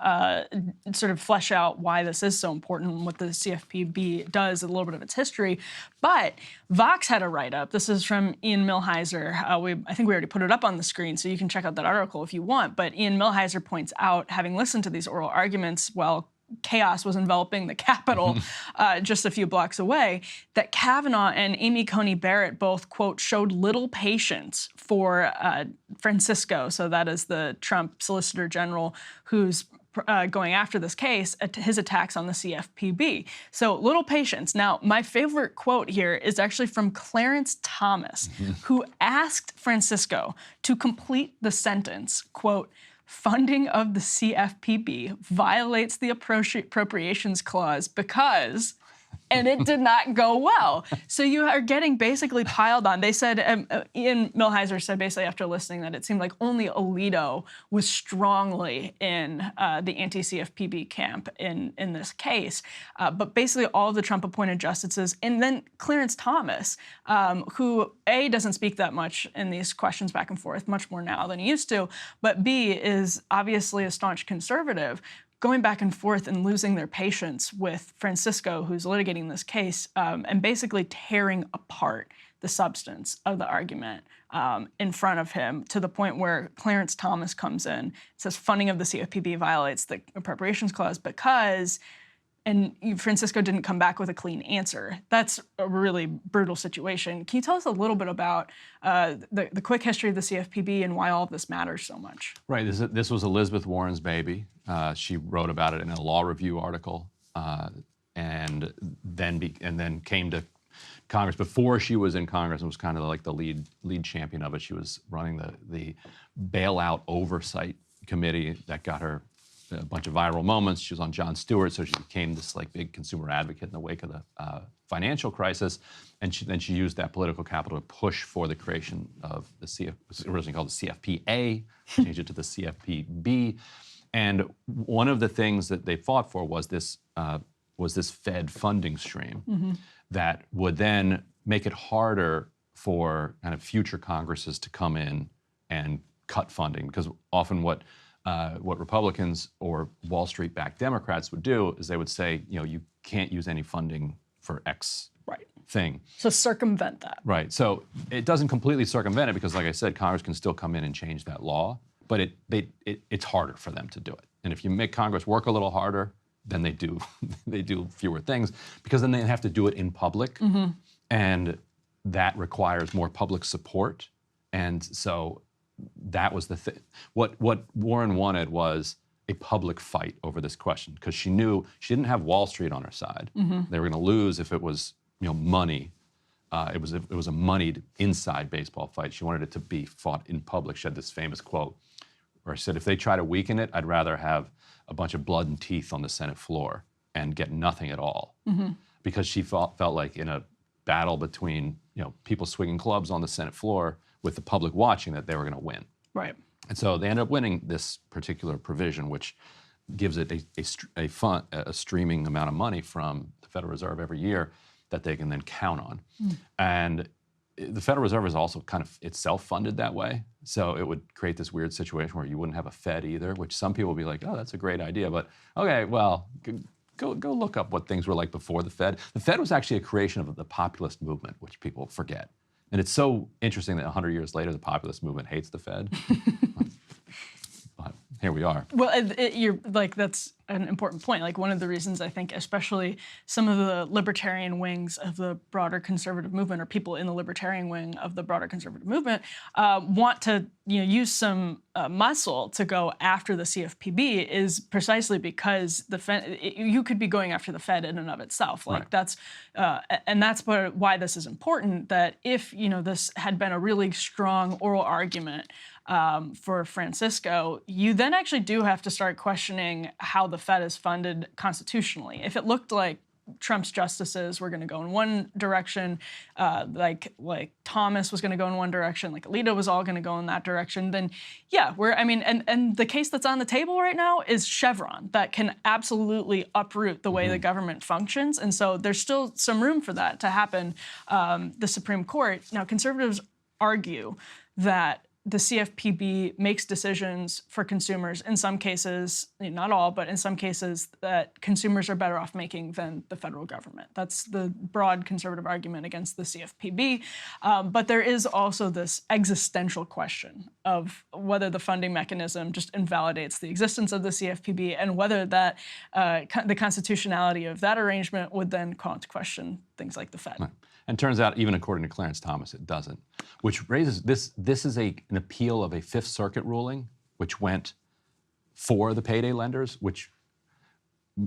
sort of flesh out why this is so important and what the CFPB does, a little bit of its history. But Vox had a write-up. This is from Ian Millhiser. I think we already put it up on the screen, so you can check out that article if you want. But Ian Millhiser points out, having listened to these oral arguments while chaos was enveloping the Capitol just a few blocks away, that Kavanaugh and Amy Coney Barrett both, quote, showed little patience for Francisco, so that is the Trump Solicitor General who's going after this case, his attacks on the CFPB. So little patience. Now, my favorite quote here is actually from Clarence Thomas, who asked Francisco to complete the sentence, quote, funding of the CFPB violates the appropriations clause because, and it did not go well. So you are getting basically piled on. They said, Ian Millhiser said basically after listening that it seemed like only Alito was strongly in the anti-CFPB camp in this case. But basically all of the Trump-appointed justices, and then Clarence Thomas, who A, doesn't speak that much in these questions back and forth, much more now than he used to, but B, is obviously a staunch conservative, going back and forth and losing their patience with Francisco, who's litigating this case, and basically tearing apart the substance of the argument in front of him to the point where Clarence Thomas comes in, says funding of the CFPB violates the appropriations clause because, and Francisco didn't come back with a clean answer. That's a really brutal situation. Can you tell us a little bit about the quick history of the CFPB and why all of this matters so much? Right. This was Elizabeth Warren's baby. She wrote about it in a law review article, and then came to Congress. Before she was in Congress and was kind of like the lead champion of it, she was running the bailout oversight committee that got her a bunch of viral moments. She was on Jon Stewart, so she became this like big consumer advocate in the wake of the financial crisis. And she used that political capital to push for the creation of it was originally called the CFPA, changed it to the CFPB. And one of the things that they fought for was this Fed funding stream that would then make it harder for kind of future Congresses to come in and cut funding, because often what Republicans or Wall Street-backed Democrats would do is they would say, you can't use any funding for X thing. So circumvent that. Right. So it doesn't completely circumvent it because, like I said, Congress can still come in and change that law, but it's harder for them to do it. And if you make Congress work a little harder, then they do fewer things, because then they have to do it in public, and that requires more public support. And so that was the thing. What Warren wanted was a public fight over this question, because she knew she didn't have Wall Street on her side. They were going to lose if it was money. It was a moneyed inside baseball fight. She wanted it to be fought in public. She had this famous quote where she said, "If they try to weaken it, I'd rather have a bunch of blood and teeth on the Senate floor and get nothing at all." Because she felt like in a battle between people swinging clubs on the Senate floor with the public watching, that they were going to win. Right. And so they ended up winning this particular provision, which gives it a streaming amount of money from the Federal Reserve every year that they can then count on. And the Federal Reserve is also kind of itself funded that way. So it would create this weird situation where you wouldn't have a Fed either, which some people would be like, oh, that's a great idea. But okay, well, go look up what things were like before the Fed. The Fed was actually a creation of the populist movement, which people forget. And it's so interesting that 100 years later, the populist movement hates the Fed. But here we are. Well, you're like, that's an important point. Like, one of the reasons I think, especially some of the libertarian wings of the broader conservative movement, or people in the libertarian wing of the broader conservative movement, want to use some muscle to go after the CFPB is precisely because the Fed, you could be going after the Fed in and of itself. Like, that's why this is important. That if this had been a really strong oral argument for Francisco, you then actually do have to start questioning how the Fed is funded constitutionally. If it looked like Trump's justices were going to go in one direction, like Thomas was going to go in one direction, like Alito was all going to go in that direction, then yeah, and the case that's on the table right now is Chevron, that can absolutely uproot the way the government functions. And so there's still some room for that to happen. The Supreme Court, now conservatives argue that the CFPB makes decisions for consumers in some cases, not all, but in some cases that consumers are better off making than the federal government. That's the broad conservative argument against the CFPB. But there is also this existential question of whether the funding mechanism just invalidates the existence of the CFPB and whether that the constitutionality of that arrangement would then call into question things like the Fed. Right. And turns out, even according to Clarence Thomas, it doesn't. Which raises this is an appeal of a Fifth Circuit ruling, which went for the payday lenders, which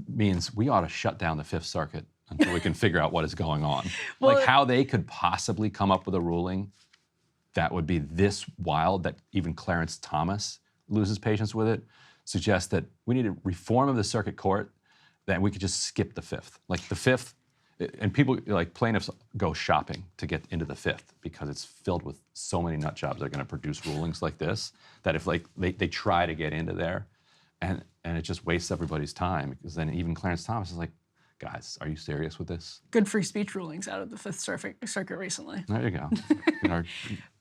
means we ought to shut down the Fifth Circuit until we can figure out what is going on. Well, like how they could possibly come up with a ruling that would be this wild that even Clarence Thomas loses patience with it, suggests that we need a reform of the circuit court, that we could just skip the Fifth. Like the Fifth, and people, like plaintiffs, go shopping to get into the Fifth because it's filled with so many nut jobs that are going to produce rulings like this, that if like they try to get into there, and it just wastes everybody's time, because then even Clarence Thomas is like, guys, are you serious with this? Good free speech rulings out of the Fifth Circuit recently. There you go.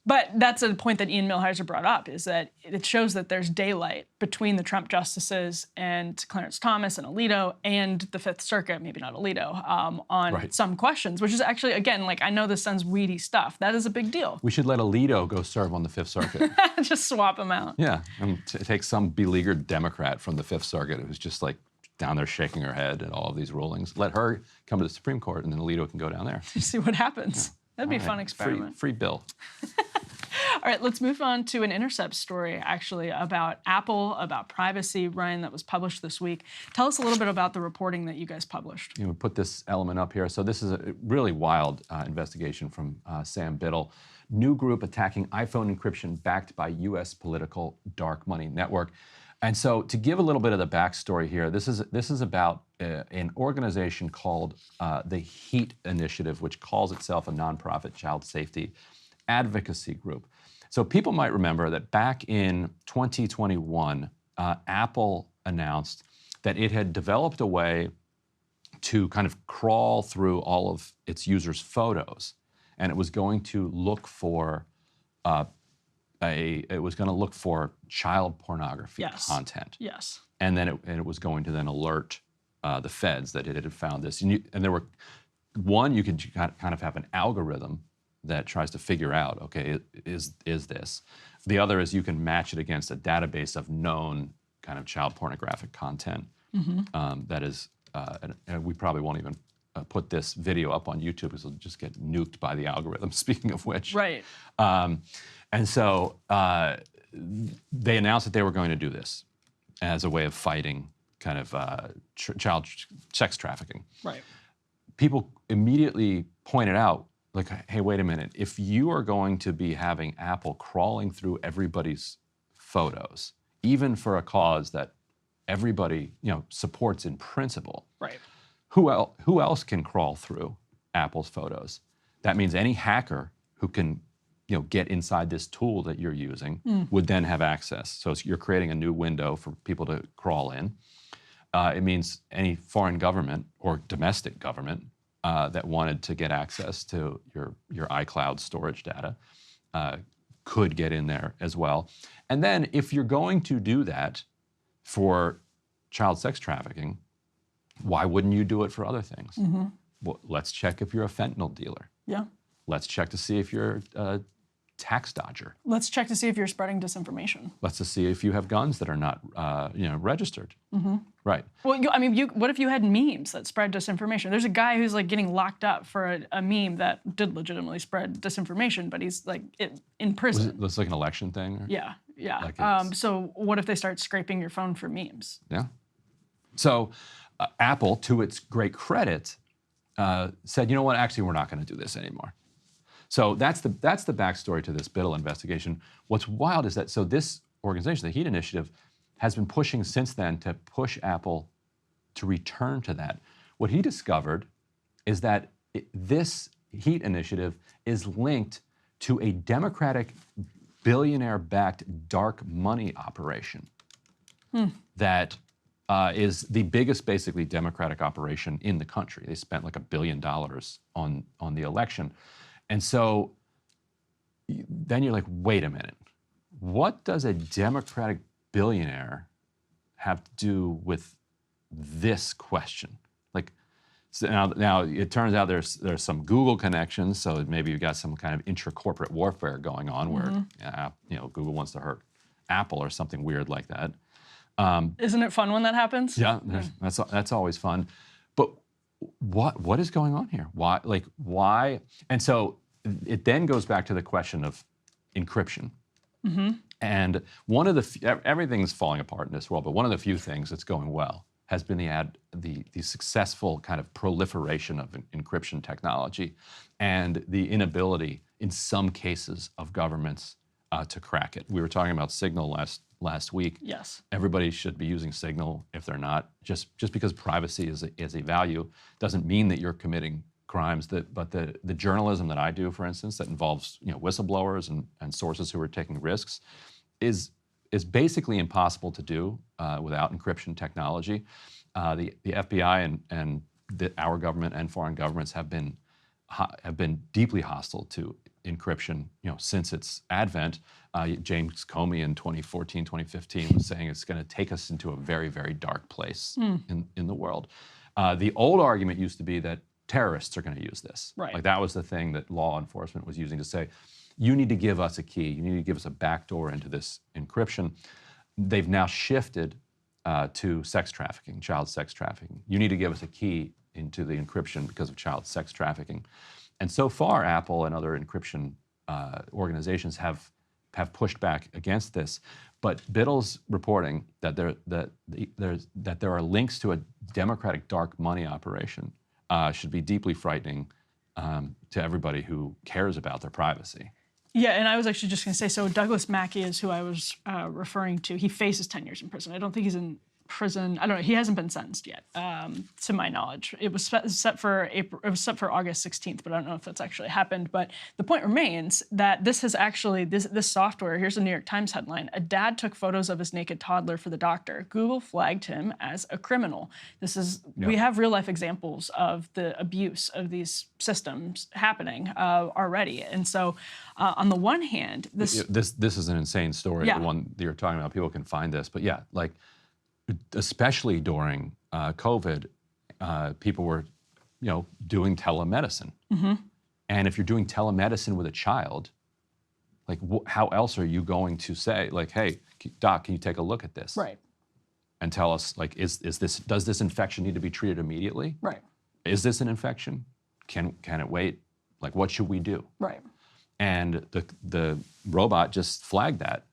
But that's a point that Ian Millhiser brought up, is that it shows that there's daylight between the Trump justices and Clarence Thomas and Alito and the Fifth Circuit, maybe not Alito, on some questions, which is actually, again, like, I know this sounds weedy stuff. That is a big deal. We should let Alito go serve on the Fifth Circuit. Just swap them out. Yeah, and take some beleaguered Democrat from the Fifth Circuit who's just like down there shaking her head at all of these rulings. Let her come to the Supreme Court, and then Alito can go down there. See what happens. Yeah. That'd be a fun experiment. Free bill. All right, let's move on to an Intercept story, actually, about Apple, about privacy, Ryan, that was published this week. Tell us a little bit about the reporting that you guys published. We put this element up here. So this is a really wild investigation from Sam Biddle. New group attacking iPhone encryption backed by U.S. political dark money network. And so to give a little bit of the backstory here, this is about an organization called the HEAT Initiative, which calls itself a nonprofit child safety advocacy group. So people might remember that back in 2021, Apple announced that it had developed a way to kind of crawl through all of its users' photos, and it was going to look for child pornography content. Yes. And then it was going to then alert the feds that it had found this. And there were you could kind of have an algorithm that tries to figure out, okay, is this? The other is you can match it against a database of known kind of child pornographic content. That is, and we probably won't even put this video up on YouTube because it'll just get nuked by the algorithm, speaking of which. Right. And so they announced that they were going to do this as a way of fighting kind of child sex trafficking. Right. People immediately pointed out, like, hey, wait a minute. If you are going to be having Apple crawling through everybody's photos, even for a cause that everybody supports in principle, right? Who else can crawl through Apple's photos? That means any hacker who can get inside this tool that you're using would then have access. So you're creating a new window for people to crawl in. It means any foreign government or domestic government that wanted to get access to your iCloud storage data could get in there as well. And then if you're going to do that for child sex trafficking, why wouldn't you do it for other things? Well, let's check if you're a fentanyl dealer. Yeah. Let's check to see if you're a tax dodger. Let's check to see if you're spreading disinformation. Let's just see if you have guns that are not registered. Right. Well, what if you had memes that spread disinformation? There's a guy who's like getting locked up for a meme that did legitimately spread disinformation, but he's like in prison. Was it like an election thing? Or? Yeah. Like so what if they start scraping your phone for memes? Yeah. So Apple, to its great credit, said, you know what? Actually, we're not going to do this anymore. So that's the backstory to this Biddle investigation. What's wild is that this organization, the HEAT Initiative, has been pushing since then to push Apple to return to that. What he discovered is that this HEAT Initiative is linked to a Democratic billionaire-backed dark money operation that is the biggest, basically, Democratic operation in the country. They spent like $1 billion on the election. And so then you're like, wait a minute. what does a Democratic billionaire have to do with this question? Like, so now it turns out there's some Google connections, so maybe you've got some kind of intra-corporate warfare going on where Google wants to hurt Apple or something weird like that. Isn't it fun when that happens? Yeah, that's always fun. But what is going on here? Why? And so it then goes back to the question of encryption. And one of the everything's falling apart in this world, but one of the few things that's going well has been the successful kind of proliferation of encryption technology and the inability, in some cases, of governments to crack it. We were talking about Signal last week. Yes. Everybody should be using Signal. If they're not, just because privacy is a value doesn't mean that you're committing crimes. But the journalism that I do, for instance, that involves whistleblowers and sources who are taking risks, is basically impossible to do without encryption technology. The FBI and our government and foreign governments have been deeply hostile to encryption, since its advent. James Comey in 2014, 2015 was saying it's going to take us into a very, very dark place in the world. The old argument used to be that terrorists are going to use this. Right. Like that was the thing that law enforcement was using to say, you need to give us a key, you need to give us a backdoor into this encryption. They've now shifted to sex trafficking, child sex trafficking. You need to give us a key into the encryption because of child sex trafficking. And so far, Apple and other encryption organizations have pushed back against this. But Biddle's reporting that there are links to a Democratic dark money operation should be deeply frightening to everybody who cares about their privacy. Yeah, and I was actually just going to say, so Douglas Mackey is who I was referring to. He faces 10 years in prison. I don't think he's in prison. I don't know. He hasn't been sentenced yet, to my knowledge. It was set for August 16th, but I don't know if that's actually happened. But the point remains that this has actually, this software, here's a New York Times headline, a dad took photos of his naked toddler for the doctor. Google flagged him as a criminal. We have real life examples of the abuse of these systems happening already. And so on the one hand, this is an insane story, the one that you're talking about. People can find this, but yeah, like, especially during COVID, people were, doing telemedicine. And if you're doing telemedicine with a child, like, how else are you going to say, like, hey, doc, can you take a look at this? Right. And tell us, like, does this infection need to be treated immediately? Right. Is this an infection? Can it wait? Like, what should we do? Right. And the robot just flagged that.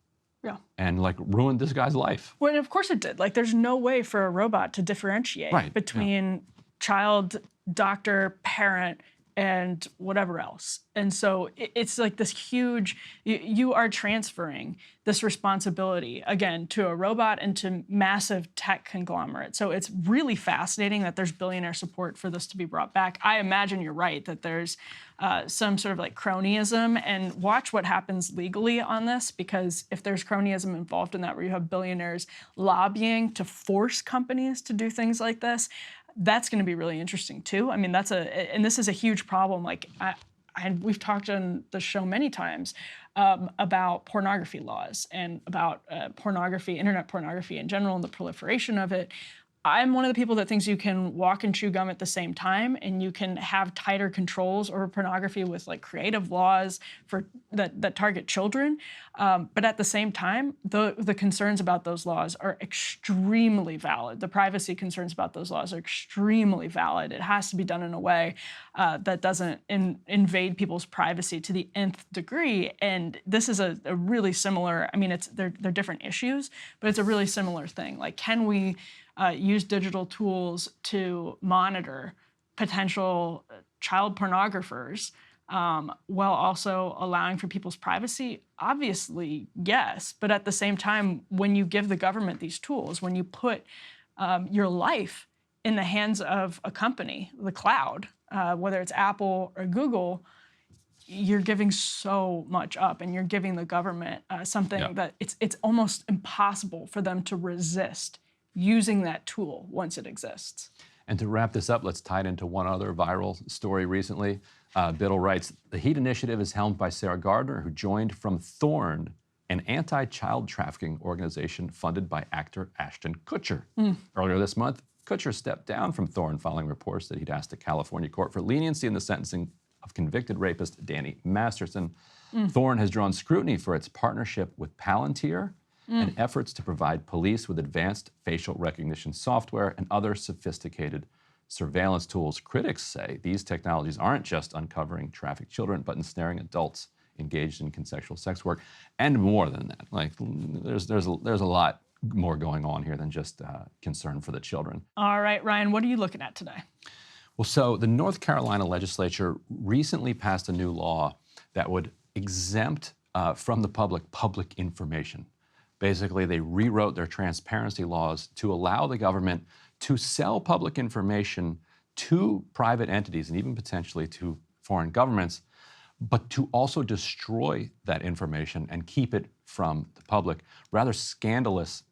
Yeah. And like ruined this guy's life. Well, and of course it did. Like, there's no way for a robot to differentiate between child, doctor, parent, and whatever else. And so it's like this huge, you are transferring this responsibility, again, to a robot and to massive tech conglomerate. So it's really fascinating that there's billionaire support for this to be brought back. I imagine you're right, that there's some sort of like cronyism, and watch what happens legally on this, because if there's cronyism involved in that, where you have billionaires lobbying to force companies to do things like this, that's going to be really interesting too. I mean, and this is a huge problem. Like, we've talked on the show many times about pornography laws and about pornography, internet pornography in general, and the proliferation of it. I'm one of the people that thinks you can walk and chew gum at the same time, and you can have tighter controls over pornography with like creative laws that target children. But at the same time, the concerns about those laws are extremely valid. The privacy concerns about those laws are extremely valid. It has to be done in a way that doesn't invade people's privacy to the nth degree. And this is a really similar, I mean, they're different issues, but it's a really similar thing. Like, can we use digital tools to monitor potential child pornographers while also allowing for people's privacy? Obviously, yes. But at the same time, when you give the government these tools, when you put your life in the hands of a company, the cloud, whether it's Apple or Google, you're giving so much up, and you're giving the government something that it's almost impossible for them to resist using that tool once it exists. And to wrap this up, let's tie it into one other viral story recently. Biddle writes, the HEAT initiative is helmed by Sarah Gardner, who joined from Thorn an anti-child trafficking organization funded by actor Ashton Kutcher. Earlier this month, Kutcher stepped down from Thorne following reports that he'd asked a California court for leniency in the sentencing of convicted rapist Danny Masterson. Thorne has drawn scrutiny for its partnership with Palantir and efforts to provide police with advanced facial recognition software and other sophisticated surveillance tools. Critics say these technologies aren't just uncovering trafficked children, but ensnaring adults engaged in consensual sex work, and more than that. Like, there's a lot more going on here than just concern for the children. All right, Ryan, what are you looking at today? Well, so the North Carolina legislature recently passed a new law that would exempt from the public information. Basically, they rewrote their transparency laws to allow the government to sell public information to private entities and even potentially to foreign governments, but to also destroy that information and keep it from the public. Rather scandalous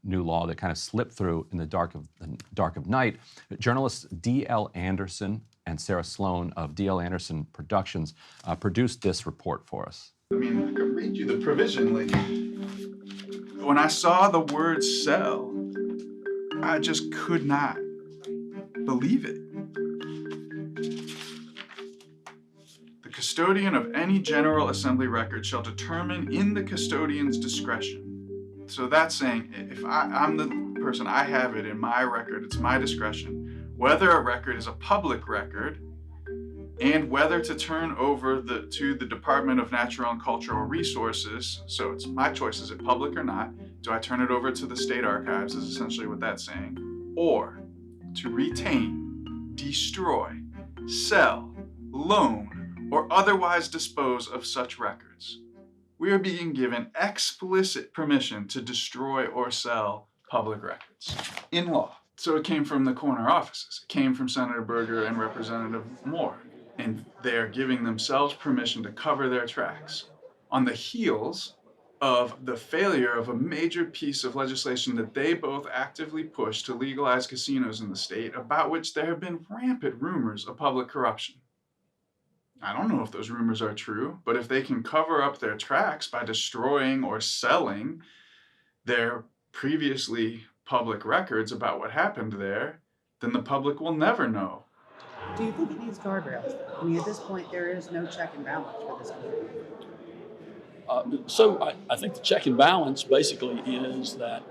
new law that kind of slipped through in the dark of night. Journalists D.L. Anderson and Sarah Sloan of D.L. Anderson Productions produced this report for us. I mean, I could read you the provision. Like, when I saw the word sell, I just could not believe it. The custodian of any General Assembly record shall determine in the custodian's discretion. So that's saying if I'm the person, I have it in my record, it's my discretion, whether a record is a public record and whether to turn over to the Department of Natural and Cultural Resources. So it's my choice, is it public or not? Do I turn it over to the state archives, is essentially what that's saying. Or to retain, destroy, sell, loan, or otherwise dispose of such records. We are being given explicit permission to destroy or sell public records in law. So it came from the corner offices. It came from Senator Berger and Representative Moore. And they're giving themselves permission to cover their tracks on the heels of the failure of a major piece of legislation that they both actively pushed to legalize casinos in the state, about which there have been rampant rumors of public corruption. I don't know if those rumors are true, but if they can cover up their tracks by destroying or selling their previously public records about what happened there, then the public will never know. Do you think it needs guardrails? I mean, at this point, there is no check and balance for this country. So I think the check and balance basically is that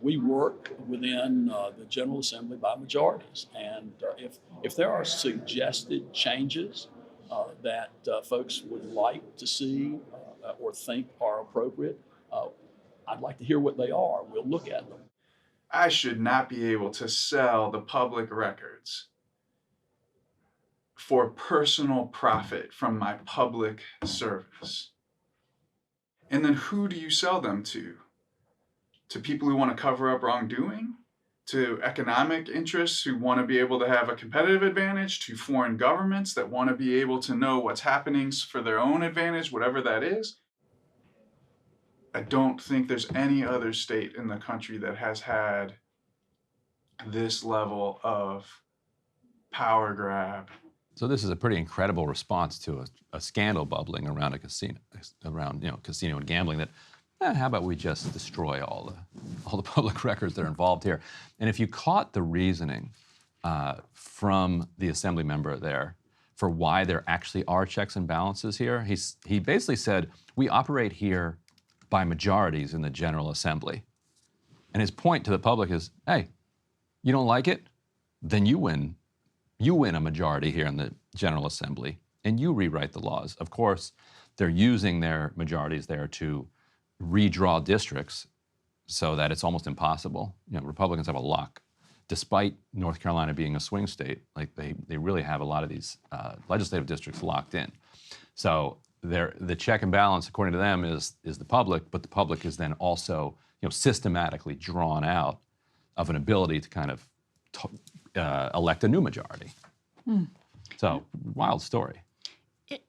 we work within the General Assembly by majorities. And if there are suggested changes that folks would like to see or think are appropriate, I'd like to hear what they are. We'll look at them. I should not be able to sell the public records for personal profit from my public service. And then who do you sell them to? To people who want to cover up wrongdoing? To economic interests who want to be able to have a competitive advantage? To foreign governments that want to be able to know what's happening for their own advantage, whatever that is? I don't think there's any other state in the country that has had this level of power grab. So this is a pretty incredible response to a scandal bubbling around a casino, casino and gambling. That how about we just destroy all the public records that are involved here? And if you caught the reasoning from the assembly member there for why there actually are checks and balances here, he basically said we operate here by majorities in the General Assembly, and his point to the public is, hey, you don't like it, then you win. You win a majority here in the General Assembly, and you rewrite the laws. Of course, they're using their majorities there to redraw districts so that it's almost impossible. Republicans have a lock. Despite North Carolina being a swing state, like they really have a lot of these legislative districts locked in. So the check and balance, according to them, is the public, but the public is then also systematically drawn out of an ability to kind of elect a new majority. So, wild story.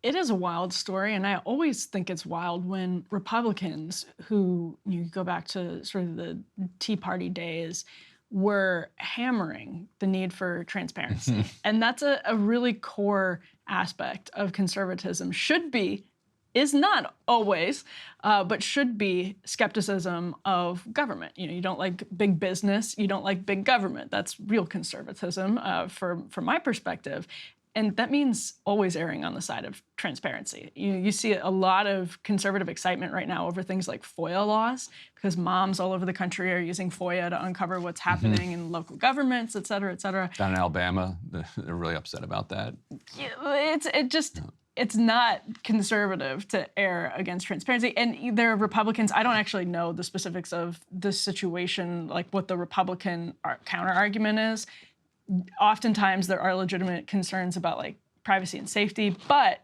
It is a wild story, and I always think it's wild when Republicans, who you go back to sort of the Tea Party days, were hammering the need for transparency. And that's a really core aspect of conservatism, should be is not always, but should be skepticism of government. You don't like big business, you don't like big government. That's real conservatism from my perspective. And that means always erring on the side of transparency. You see a lot of conservative excitement right now over things like FOIA laws, because moms all over the country are using FOIA to uncover what's happening in local governments, et cetera, et cetera. Down in Alabama, they're really upset about that. It's not conservative to err against transparency. And there are Republicans, I don't actually know the specifics of this situation, like what the Republican counter argument is. Oftentimes there are legitimate concerns about like privacy and safety, but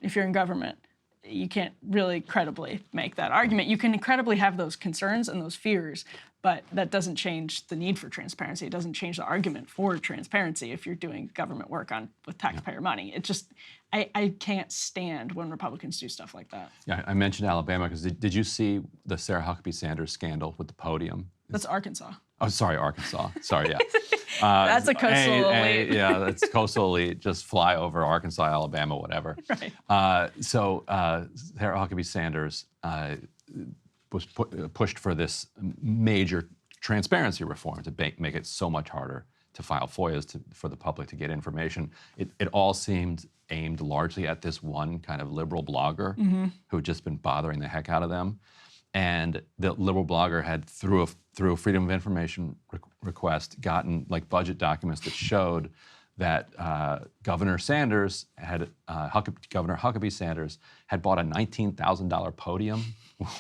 if you're in government, you can't really credibly make that argument. You can credibly have those concerns and those fears, but that doesn't change the need for transparency. It doesn't change the argument for transparency if you're doing government work with taxpayer money. It just, I can't stand when Republicans do stuff like that. Yeah, I mentioned Alabama because did you see the Sarah Huckabee Sanders scandal with the podium? That's Arkansas. Oh, sorry, Arkansas. Sorry, yeah. That's a coastal elite. Yeah, that's coastal elite. Just fly over Arkansas, Alabama, whatever. Right. So Sarah Huckabee Sanders was pushed for this major transparency reform to make it so much harder to file FOIAs for the public to get information. It all seemed aimed largely at this one kind of liberal blogger who had just been bothering the heck out of them. And the liberal blogger had, through a Freedom of Information request, gotten like budget documents that showed that Governor Sanders had, Governor Huckabee Sanders had bought a $19,000 podium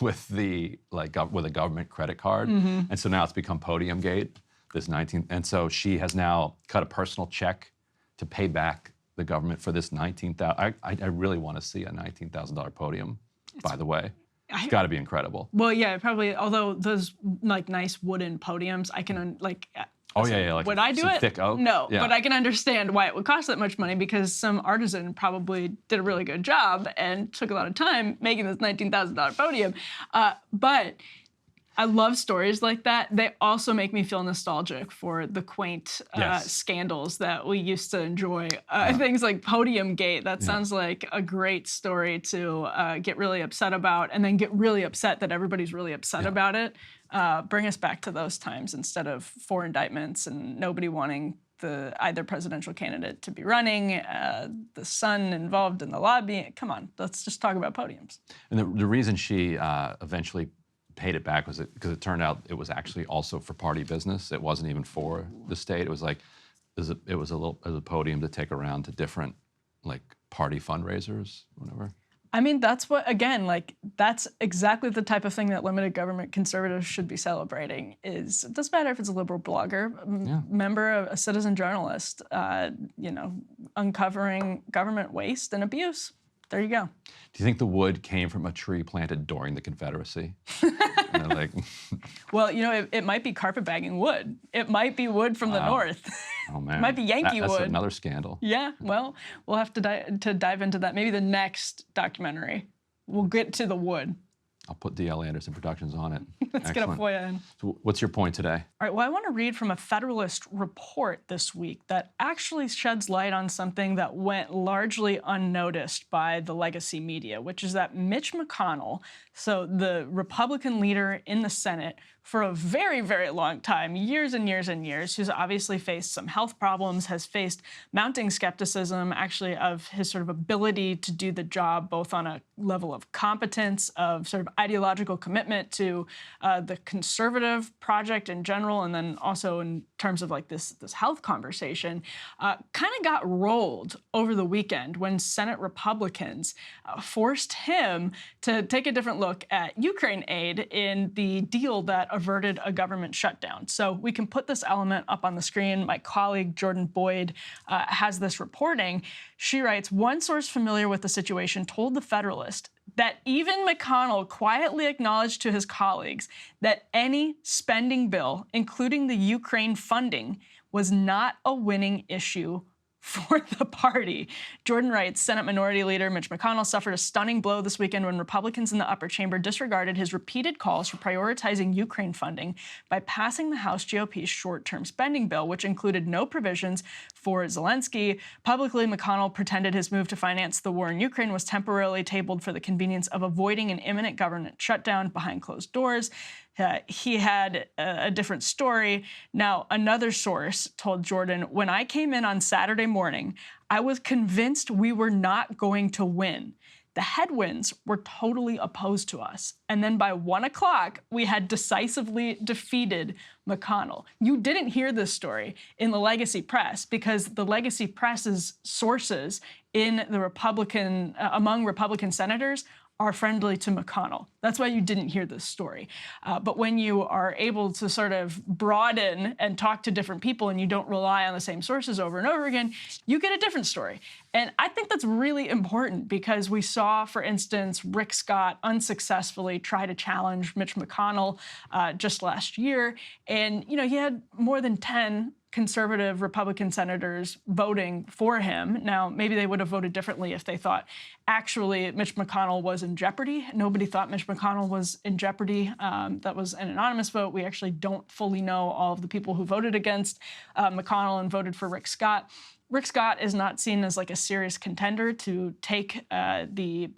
with with a government credit card, and so now it's become Podium Gate. And so she has now cut a personal check to pay back the government for this $19,000. I really want to see a $19,000 podium, by the way. It's got to be incredible. Well, yeah, probably. Although those like nice wooden podiums, I can like. Oh yeah, like would I do it? Thick oak? No, yeah. But I can understand why it would cost that much money because some artisan probably did a really good job and took a lot of time making this $19,000 podium. But I love stories like that. They also make me feel nostalgic for the quaint scandals that we used to enjoy. Things like Podium Gate, that sounds like a great story to get really upset about and then get really upset that everybody's really upset about it. Bring us back to those times instead of 4 indictments and nobody wanting either presidential candidate to be running, the son involved in the lobbying. Come on, let's just talk about podiums. And the reason she eventually paid it back was because it turned out it was actually also for party business. It wasn't even for the state. It was like it was a podium to take around to different like party fundraisers, whatever. I mean, that's that's exactly the type of thing that limited government conservatives should be celebrating. It doesn't matter if it's a liberal blogger, member, a citizen journalist, uncovering government waste and abuse. There you go. Do you think the wood came from a tree planted during the Confederacy? Well, it might be carpetbagging wood. It might be wood from the North. Oh, man. It might be Yankee wood. That's another scandal. Yeah, well, we'll have to dive into that. Maybe the next documentary. We'll get to the wood. I'll put D.L. Anderson Productions on it. Let's get a FOIA in. So what's your point today? All right, well, I want to read from a Federalist report this week that actually sheds light on something that went largely unnoticed by the legacy media, which is that Mitch McConnell, so the Republican leader in the Senate for a very, very long time, years and years and years, who's obviously faced some health problems, has faced mounting skepticism, actually, of his sort of ability to do the job, both on a level of competence, of sort of ideological commitment to the conservative project in general, and then also in terms of like this health conversation, kind of got rolled over the weekend when Senate Republicans forced him to take a different look at Ukraine aid in the deal that averted a government shutdown. So we can put this element up on the screen. My colleague, Jordan Boyd, has this reporting. She writes, one source familiar with the situation told The Federalist that even McConnell quietly acknowledged to his colleagues that any spending bill, including the Ukraine funding, was not a winning issue for the party. Jordan writes, Senate Minority Leader Mitch McConnell suffered a stunning blow this weekend when Republicans in the upper chamber disregarded his repeated calls for prioritizing Ukraine funding by passing the House GOP's short-term spending bill, which included no provisions for Zelensky. Publicly, McConnell pretended his move to finance the war in Ukraine was temporarily tabled for the convenience of avoiding an imminent government shutdown behind closed doors. He had a different story. Now, another source told Jordan, when I came in on Saturday morning, I was convinced we were not going to win. The headwinds were totally opposed to us. And then by 1 o'clock, we had decisively defeated McConnell. You didn't hear this story in the legacy press because the legacy press's sources in the among Republican senators are friendly to McConnell. That's why you didn't hear this story. But when you are able to sort of broaden and talk to different people and you don't rely on the same sources over and over again, you get a different story. And I think that's really important because we saw, for instance, Rick Scott unsuccessfully try to challenge Mitch McConnell just last year. And, you know, he had more than 10 conservative Republican senators voting for him. Now, maybe they would have voted differently if they thought actually Mitch McConnell was in jeopardy. Nobody thought Mitch McConnell was in jeopardy. That was an anonymous vote. We actually don't fully know all of the people who voted against McConnell and voted for Rick Scott. Rick Scott is not seen as like a serious contender to take the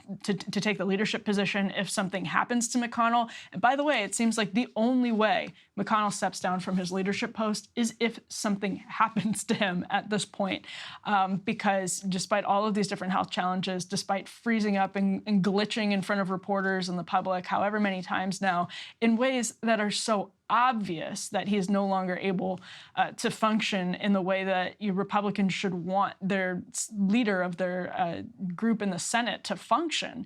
leadership position if something happens to McConnell. And by the way, it seems like the only way McConnell steps down from his leadership post is if something happens to him at this point, because despite all of these different health challenges, despite freezing up and glitching in front of reporters and the public however many times now in ways that are so obvious that he is no longer able to function in the way that Republicans should want their leader of their group in the Senate to function.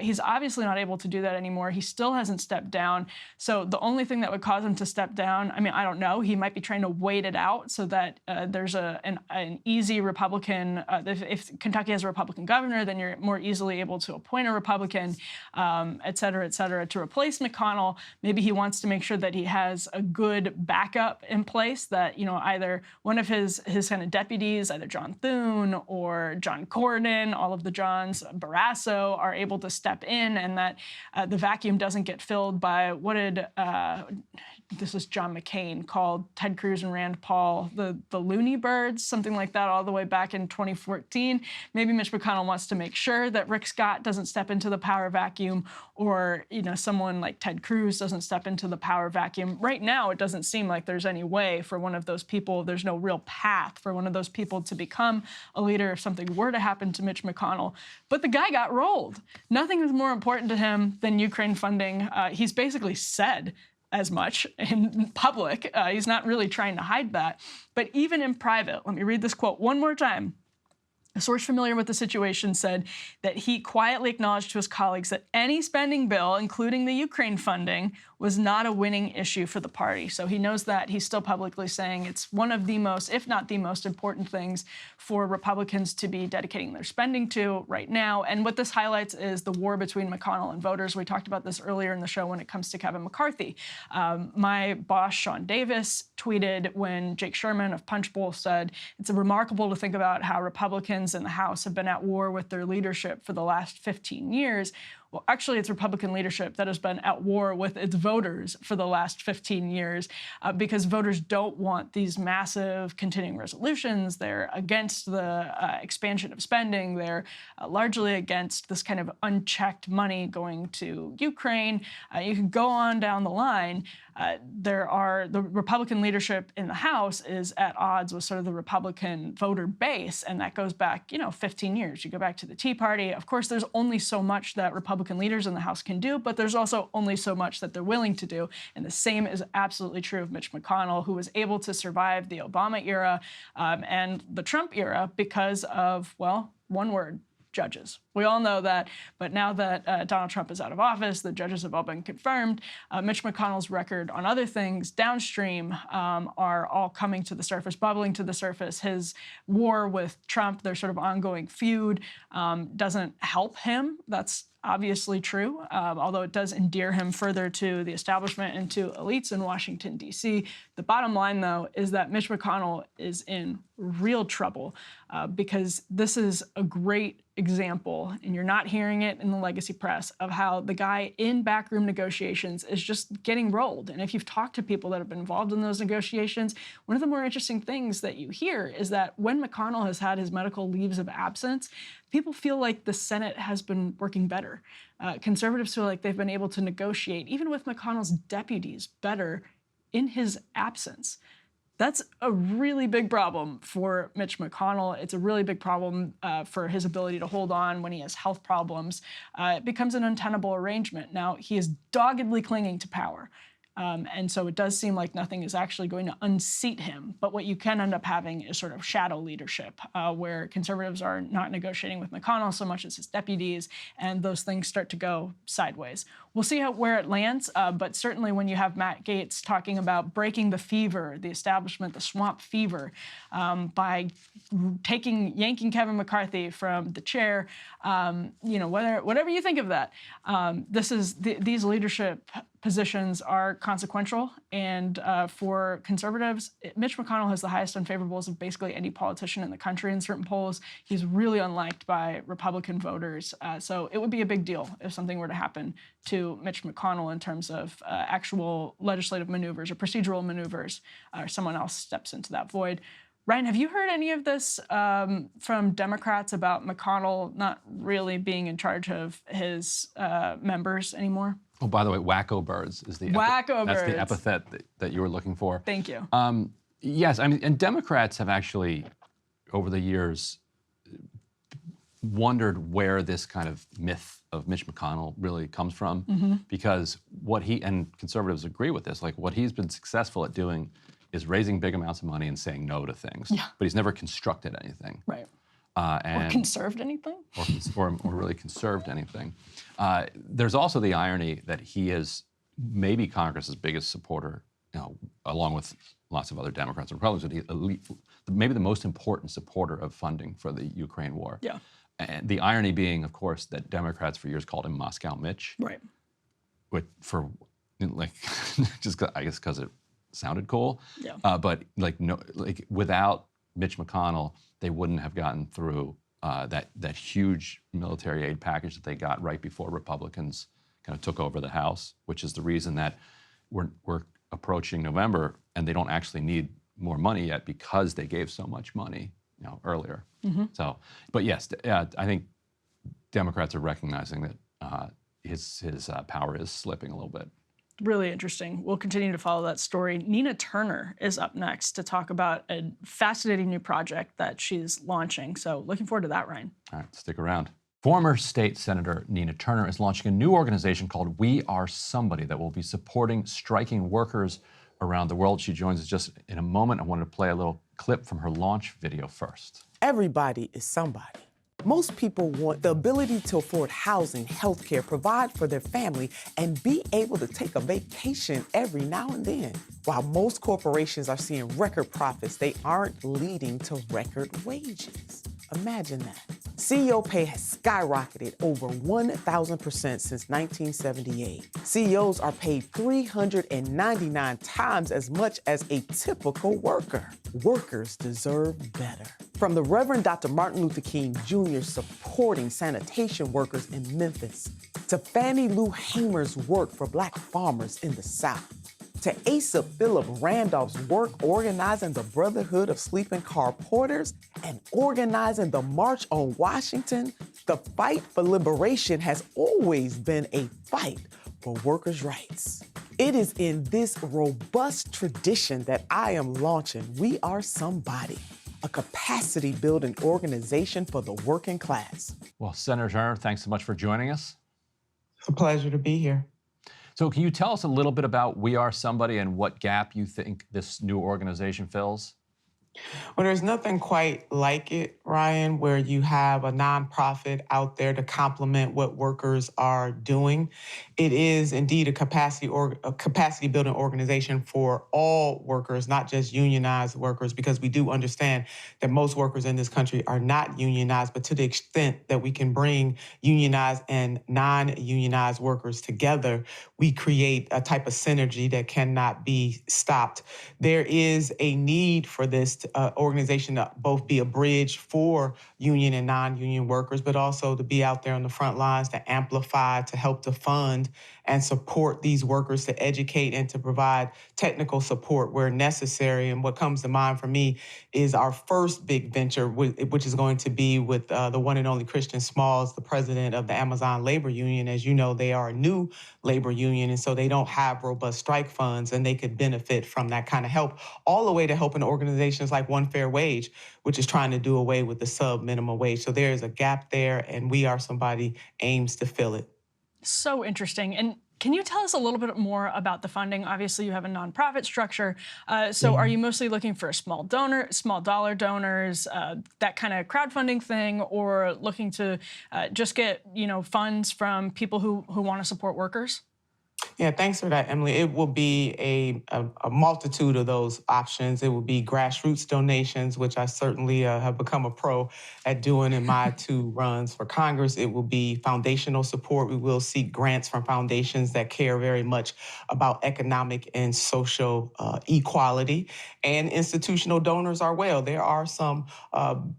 He's obviously not able to do that anymore. He still hasn't stepped down. So the only thing that would cause him to step down, I mean, I don't know. He might be trying to wait it out so that there's an easy Republican, if Kentucky has a Republican governor, then you're more easily able to appoint a Republican, et cetera, to replace McConnell. Maybe he wants to make sure that he has a good backup in place, that, you know, either one of his kind of deputies, either John Thune or John Cornyn, all of the Johns, Barrasso, are able to step in, and that the vacuum doesn't get filled by what did this is John McCain called Ted Cruz and Rand Paul the loony birds, something like that, all the way back in 2014. Maybe Mitch McConnell wants to make sure that Rick Scott doesn't step into the power vacuum, or, you know, someone like Ted Cruz doesn't step into the power vacuum. Right now, it doesn't seem like there's any way for one of those people, there's no real path for one of those people to become a leader if something were to happen to Mitch McConnell. But the guy got rolled. Nothing is more important to him than Ukraine funding. He's basically said as much in public. He's not really trying to hide that. But even in private, let me read this quote one more time. A source familiar with the situation said that he quietly acknowledged to his colleagues that any spending bill, including the Ukraine funding, was not a winning issue for the party. So he knows that. He's still publicly saying it's one of the most, if not the most important things for Republicans to be dedicating their spending to right now. And what this highlights is the war between McConnell and voters. We talked about this earlier in the show when it comes to Kevin McCarthy. My boss, Sean Davis, tweeted when Jake Sherman of Punchbowl said, it's remarkable to think about how Republicans in the House have been at war with their leadership for the last 15 years. Well, actually, it's Republican leadership that has been at war with its voters for the last 15 years because voters don't want these massive continuing resolutions. They're against the expansion of spending. They're largely against this kind of unchecked money going to Ukraine. You can go on down the line. The Republican leadership in the House is at odds with sort of the Republican voter base, and that goes back, 15 years. You go back to the Tea Party. Of course, there's only so much that Republican leaders in the House can do, but there's also only so much that they're willing to do. And the same is absolutely true of Mitch McConnell, who was able to survive the Obama era and the Trump era because of, well, one word, judges. We all know that, but now that Donald Trump is out of office, the judges have all been confirmed. Mitch McConnell's record on other things downstream are all coming to the surface, bubbling to the surface. His war with Trump, their sort of ongoing feud, doesn't help him. That's obviously true, although it does endear him further to the establishment and to elites in Washington, D.C. The bottom line, though, is that Mitch McConnell is in real trouble because this is a great example, and you're not hearing it in the legacy press, of how the guy in backroom negotiations is just getting rolled. And if you've talked to people that have been involved in those negotiations, one of the more interesting things that you hear is that when McConnell has had his medical leaves of absence, people feel like the Senate has been working better. Conservatives feel like they've been able to negotiate, even with McConnell's deputies, better in his absence. That's a really big problem for Mitch McConnell. It's a really big problem for his ability to hold on when he has health problems. It becomes an untenable arrangement. Now, he is doggedly clinging to power. And so it does seem like nothing is actually going to unseat him. But what you can end up having is sort of shadow leadership, where conservatives are not negotiating with McConnell so much as his deputies, and those things start to go sideways. We'll see where it lands, but certainly when you have Matt Gaetz talking about breaking the fever, the establishment, the swamp fever, by yanking Kevin McCarthy from the chair, whatever you think of that, these leadership positions are consequential, and for conservatives, Mitch McConnell has the highest unfavorables of basically any politician in the country in certain polls. He's really unliked by Republican voters, so it would be a big deal if something were to happen to Mitch McConnell in terms of actual legislative maneuvers or procedural maneuvers, or someone else steps into that void. Ryan, have you heard any of this from Democrats about McConnell not really being in charge of his members anymore? Oh, by the way, wacko birds is the that's the epithet that you were looking for. Thank you. Yes, I mean, and Democrats have actually, over the years, wondered where this kind of myth of Mitch McConnell really comes from, because and conservatives agree with this, like what he's been successful at doing is raising big amounts of money and saying no to things, but he's never constructed anything. Right. Or conserved anything? Or really conserved anything. There's also the irony that he is maybe Congress's biggest supporter, along with lots of other Democrats and Republicans, maybe the most important supporter of funding for the Ukraine war. Yeah. And the irony being, of course, that Democrats for years called him Moscow Mitch. Right. Just I guess because it sounded cool. Yeah. But without Mitch McConnell, they wouldn't have gotten through that huge military aid package that they got right before Republicans kind of took over the House, which is the reason that we're approaching November and they don't actually need more money yet because they gave so much money earlier. So, but yes, I think Democrats are recognizing that his power is slipping a little bit. Really interesting. We'll continue to follow that story. Nina Turner is up next to talk about a fascinating new project that she's launching. So looking forward to that, Ryan. All right, stick around. Former state senator Nina Turner is launching a new organization called We Are Somebody that will be supporting striking workers around the world. She joins us just in a moment. I wanted to play a little clip from her launch video first. Everybody is somebody. Most people want the ability to afford housing, healthcare, provide for their family, and be able to take a vacation every now and then. While most corporations are seeing record profits, they aren't leading to record wages. Imagine that. CEO pay has skyrocketed over 1,000% since 1978. CEOs are paid 399 times as much as a typical worker. Workers deserve better. From the Reverend Dr. Martin Luther King Jr. supporting sanitation workers in Memphis, to Fannie Lou Hamer's work for Black farmers in the South, to Asa Philip Randolph's work organizing the Brotherhood of Sleeping Car Porters and organizing the March on Washington, the fight for liberation has always been a fight for workers' rights. It is in this robust tradition that I am launching We Are Somebody, a capacity-building organization for the working class. Well, Senator Turner, thanks so much for joining us. It's a pleasure to be here. So can you tell us a little bit about We Are Somebody and what gap you think this new organization fills? Well, there's nothing quite like it, Ryan, where you have a nonprofit out there to complement what workers are doing. It is indeed a capacity building organization for all workers, not just unionized workers, because we do understand that most workers in this country are not unionized, but to the extent that we can bring unionized and non-unionized workers together, we create a type of synergy that cannot be stopped. There is a need for this organization to both be a bridge for union and non-union workers, but also to be out there on the front lines to amplify, to help to fund and support these workers, to educate and to provide technical support where necessary. And what comes to mind for me is our first big venture, which is going to be with the one and only Christian Smalls, the president of the Amazon Labor Union. As you know, they are a new labor union, and so they don't have robust strike funds, and they could benefit from that kind of help, all the way to helping organizations like One Fair Wage, which is trying to do away with the sub-minimum wage. So there is a gap there, and We Are Somebody aims to fill it. So interesting. And can you tell us a little bit more about the funding? Obviously, you have a nonprofit structure. So are you mostly looking for small dollar donors, that kind of crowdfunding thing, or looking to just get funds from people who want to support workers? Yeah, thanks for that, Emily. It will be a multitude of those options. It will be grassroots donations, which I certainly have become a pro at doing in my 2 runs for Congress. It will be foundational support. We will seek grants from foundations that care very much about economic and social equality, and institutional donors are well. There are some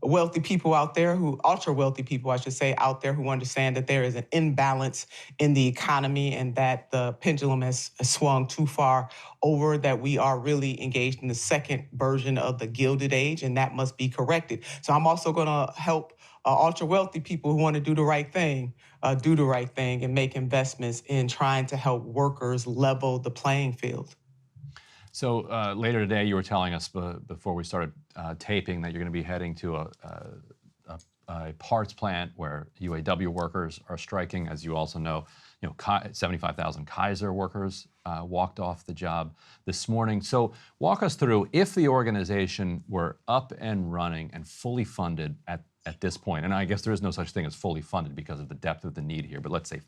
wealthy people out there ultra wealthy people, I should say, out there who understand that there is an imbalance in the economy and that the pendulum has swung too far over, that we are really engaged in the second version of the Gilded Age, and that must be corrected. So I'm also going to help ultra wealthy people who want to do the right thing and make investments in trying to help workers level the playing field. So later today, you were telling us before we started taping that you're going to be heading to a parts plant where UAW workers are striking. As you also know, 75,000 Kaiser workers walked off the job this morning. So walk us through, if the organization were up and running and fully funded at this point, and I guess there is no such thing as fully funded because of the depth of the need here, but let's say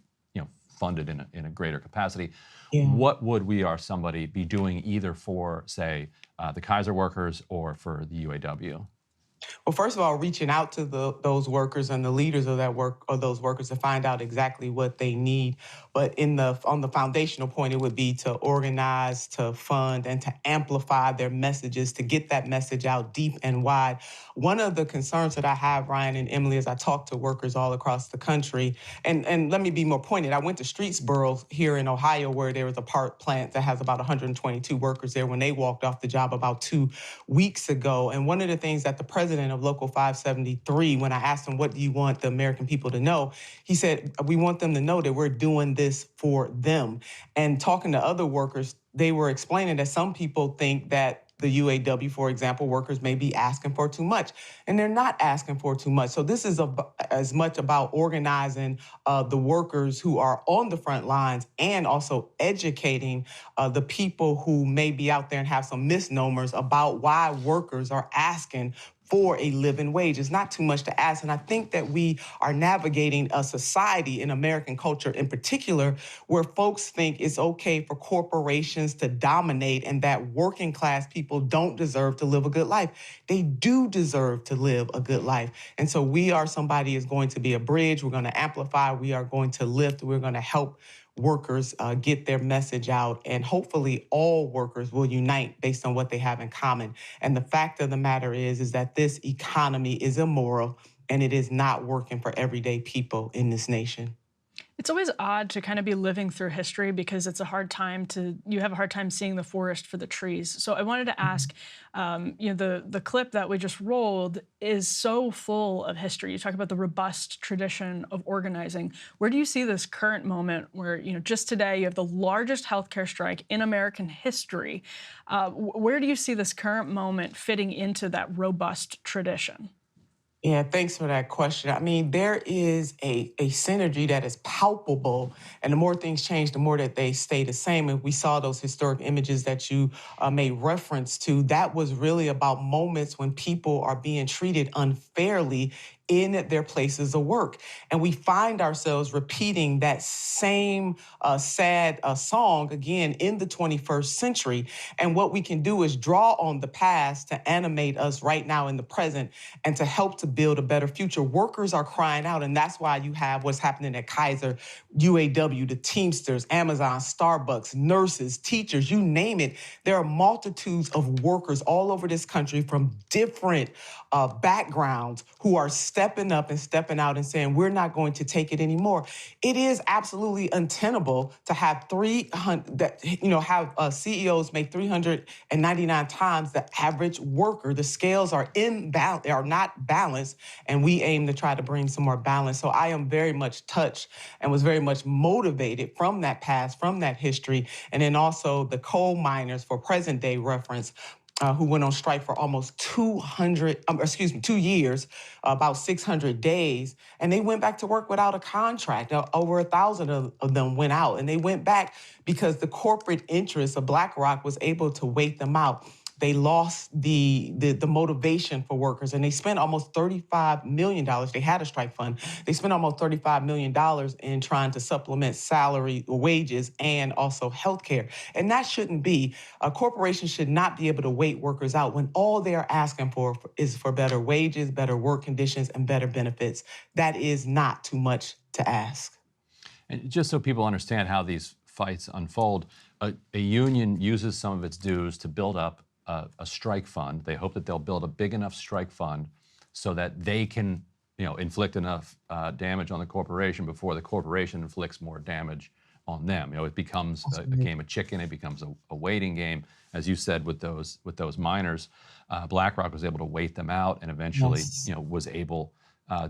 funded in a greater capacity, what would We Are Somebody be doing either for, say, the Kaiser workers or for the UAW? Well, first of all, reaching out to those workers and the leaders of those workers to find out exactly what they need. But on the foundational point, it would be to organize, to fund, and to amplify their messages, to get that message out deep and wide. One of the concerns that I have, Ryan and Emily, as I talk to workers all across the country, and let me be more pointed, I went to Streetsboro here in Ohio, where there was a part plant that has about 122 workers there when they walked off the job about 2 weeks ago. And one of the things that the president of Local 573, when I asked him, what do you want the American people to know? He said, we want them to know that we're doing this for them. And talking to other workers, they were explaining that some people think that the UAW, for example, workers may be asking for too much, and they're not asking for too much. So this is as much about organizing the workers who are on the front lines and also educating the people who may be out there and have some misnomers about why workers are asking for a living wage. It's not too much to ask. And I think that we are navigating a society in American culture in particular where folks think it's okay for corporations to dominate and that working class people don't deserve to live a good life. They do deserve to live a good life. And so We Are Somebody is going to be a bridge. We're going to amplify. We are going to lift. We're going to help workers get their message out, and hopefully all workers will unite based on what they have in common. And the fact of the matter is that this economy is immoral and it is not working for everyday people in this nation. It's always odd to kind of be living through history because you have a hard time seeing the forest for the trees. So I wanted to ask, the clip that we just rolled is so full of history. You talk about the robust tradition of organizing. Where do you see this current moment where, just today you have the largest healthcare strike in American history? Where do you see this current moment fitting into that robust tradition? Yeah, thanks for that question. I mean, there is a synergy that is palpable, and the more things change, the more that they stay the same. And we saw those historic images that you made reference to. That was really about moments when people are being treated unfairly in their places of work. And we find ourselves repeating that same sad song again in the 21st century. And what we can do is draw on the past to animate us right now in the present and to help to build a better future. Workers are crying out, and that's why you have what's happening at Kaiser, UAW, the Teamsters, Amazon, Starbucks, nurses, teachers, you name it. There are multitudes of workers all over this country from different backgrounds who are stepping up and stepping out and saying, we're not going to take it anymore. It is absolutely untenable to have CEOs make 399 times the average worker. The scales are not balanced, and we aim to try to bring some more balance. So I am very much touched and was very much motivated from that past, from that history, and then also the coal miners, for present day reference, who went on strike for almost 2 years, about 600 days, and they went back to work without a contract. Over 1,000 of them went out, and they went back because the corporate interests of BlackRock was able to wait them out. They lost the motivation for workers, and they spent almost $35 million. They had a strike fund. They spent almost $35 million in trying to supplement salary, wages, and also health care. And that shouldn't be. A corporation should not be able to wait workers out when all they're asking for is for better wages, better work conditions, and better benefits. That is not too much to ask. And just so people understand how these fights unfold, a union uses some of its dues to build up a strike fund. They hope that they'll build a big enough strike fund so that they can, inflict enough damage on the corporation before the corporation inflicts more damage on them. It becomes a game of chicken. It becomes a waiting game, as you said with those miners. BlackRock was able to wait them out and eventually, was able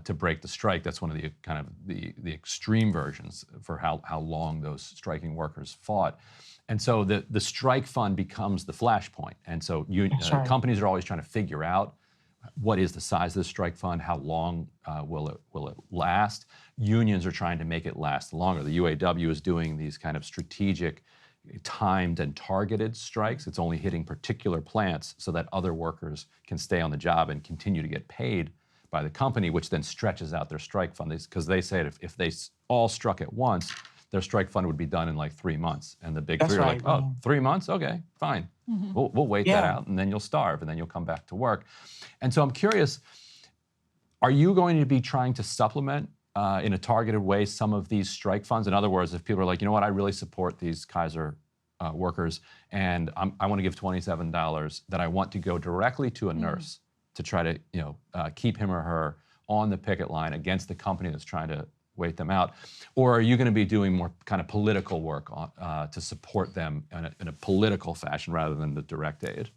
to break the strike. That's one of the kind of the extreme versions for how long those striking workers fought. And so the strike fund becomes the flashpoint. And so companies are always trying to figure out what is the size of the strike fund, how long will it last. Unions are trying to make it last longer. The UAW is doing these kind of strategic, timed and targeted strikes. It's only hitting particular plants so that other workers can stay on the job and continue to get paid by the company, which then stretches out their strike fund. Because they say if they all struck at once, their strike fund would be done in like 3 months. And the big three are like, oh, 3 months? Okay, fine. Mm-hmm. We'll wait that out, and then you'll starve, and then you'll come back to work. And so I'm curious, are you going to be trying to supplement in a targeted way some of these strike funds? In other words, if people are like, you know what, I really support these Kaiser workers, and I want to give $27 that I want to go directly to a nurse to try to keep him or her on the picket line against the company that's trying to wait them out? Or are you going to be doing more kind of political work to support them in a political fashion rather than the direct aid?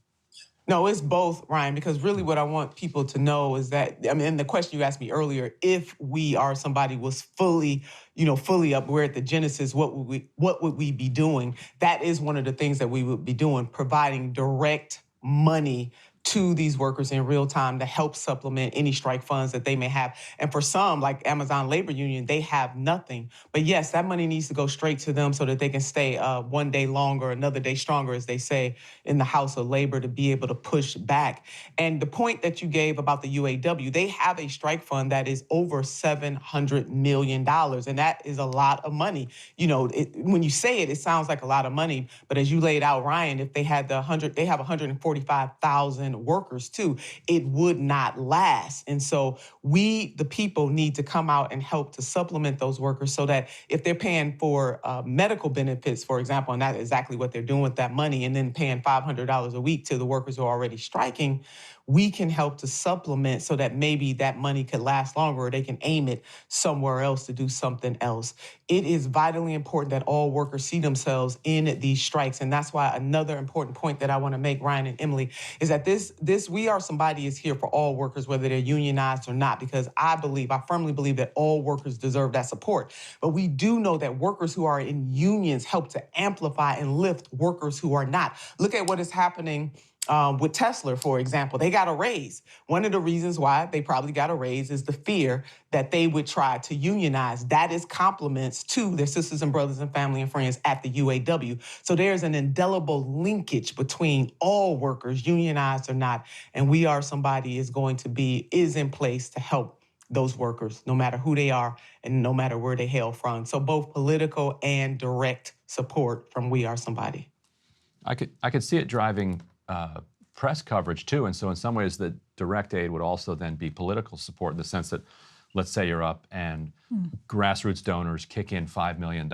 No, it's both, Ryan, because really what I want people to know is that, and the question you asked me earlier, if we or somebody was fully up, we're at the genesis, what would we be doing? That is one of the things that we would be doing, providing direct money to these workers in real time to help supplement any strike funds that they may have. And for some, like Amazon Labor Union, they have nothing. But yes, that money needs to go straight to them so that they can stay one day longer, another day stronger, as they say in the House of Labor, to be able to push back. And the point that you gave about the UAW, they have a strike fund that is over $700 million. And that is a lot of money. When you say it, it sounds like a lot of money. But as you laid out, Ryan, if they had they have 145,000 workers too, it would not last. And so we, the people, need to come out and help to supplement those workers so that if they're paying for medical benefits, for example, and that's exactly what they're doing with that money, and then paying $500 a week to the workers who are already striking, we can help to supplement so that maybe that money could last longer, or they can aim it somewhere else to do something else. It is vitally important that all workers see themselves in these strikes. And that's why another important point that I want to make, Ryan and Emily, is that this We Are Somebody is here for all workers, whether they're unionized or not, because I firmly believe that all workers deserve that support. But we do know that workers who are in unions help to amplify and lift workers who are not. Look at what is happening With Tesla, for example, they got a raise. One of the reasons why they probably got a raise is the fear that they would try to unionize. That is compliments to their sisters and brothers and family and friends at the UAW. So there's an indelible linkage between all workers, unionized or not, and We Are Somebody is in place to help those workers, no matter who they are and no matter where they hail from. So both political and direct support from We Are Somebody. I could see it driving press coverage too, and so in some ways the direct aid would also then be political support in the sense that, let's say you're up and grassroots donors kick in $5 million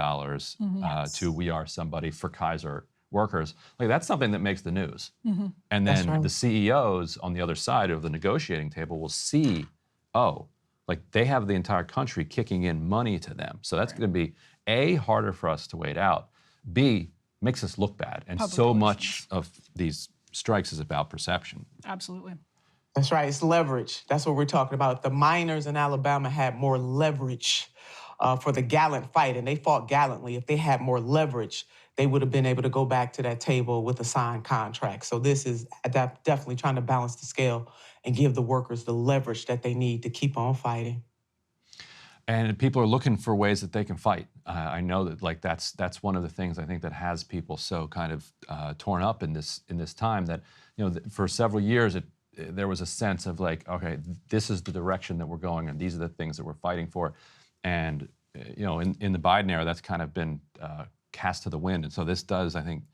to We Are Somebody for Kaiser workers. Like that's something that makes the news. And then the CEOs on the other side of the negotiating table will see, oh, like they have the entire country kicking in money to them. So that's going to be A, harder for us to wait out, B, makes us look bad. And Public so relations. much of these strikes is about perception. Absolutely. That's right. It's leverage. That's what we're talking about. The miners in Alabama had more leverage for the gallant fight, and they fought gallantly. If they had more leverage, they would have been able to go back to that table with a signed contract. So this is definitely trying to balance the scale and give the workers the leverage that they need to keep on fighting. And people are looking for ways that they can fight. I know that like that's one of the things I think that has people so kind of torn up in this time that, you know, for several years there was a sense of like, okay, this is the direction that we're going and these are the things that we're fighting for. And, you know, in the Biden era, that's kind of been cast to the wind. And so this does, I think,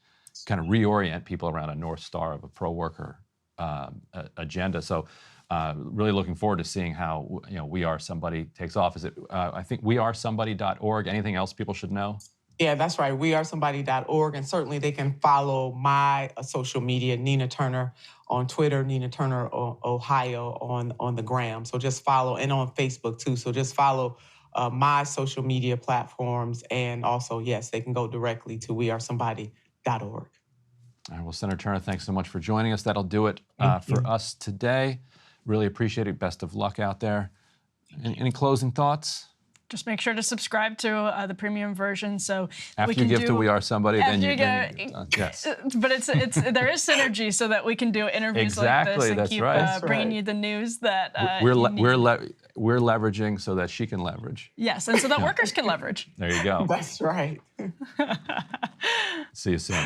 kind of reorient people around a North Star of a pro-worker agenda. So really looking forward to seeing how, you know, We Are Somebody takes off. Is it, I think, wearesomebody.org. Anything else people should know? Yeah, that's right. Wearesomebody.org. And certainly they can follow my social media, Nina Turner on Twitter, Nina Turner Ohio on the gram. So just follow, and on Facebook too. So just follow my social media platforms. And also, yes, they can go directly to wearesomebody.org. All right, well, Senator Turner, thanks so much for joining us. That'll do it for us today. Really appreciate it. Best of luck out there. Any closing thoughts? Just make sure to subscribe to the premium version, so after we can you give to We Are Somebody, then you yes. But it's there is synergy, so that we can do interviews exactly, like this and that's keep right. bringing you the news that we're we're leveraging so that she can leverage. Yes, and so that workers can leverage. There you go. That's right. See you soon.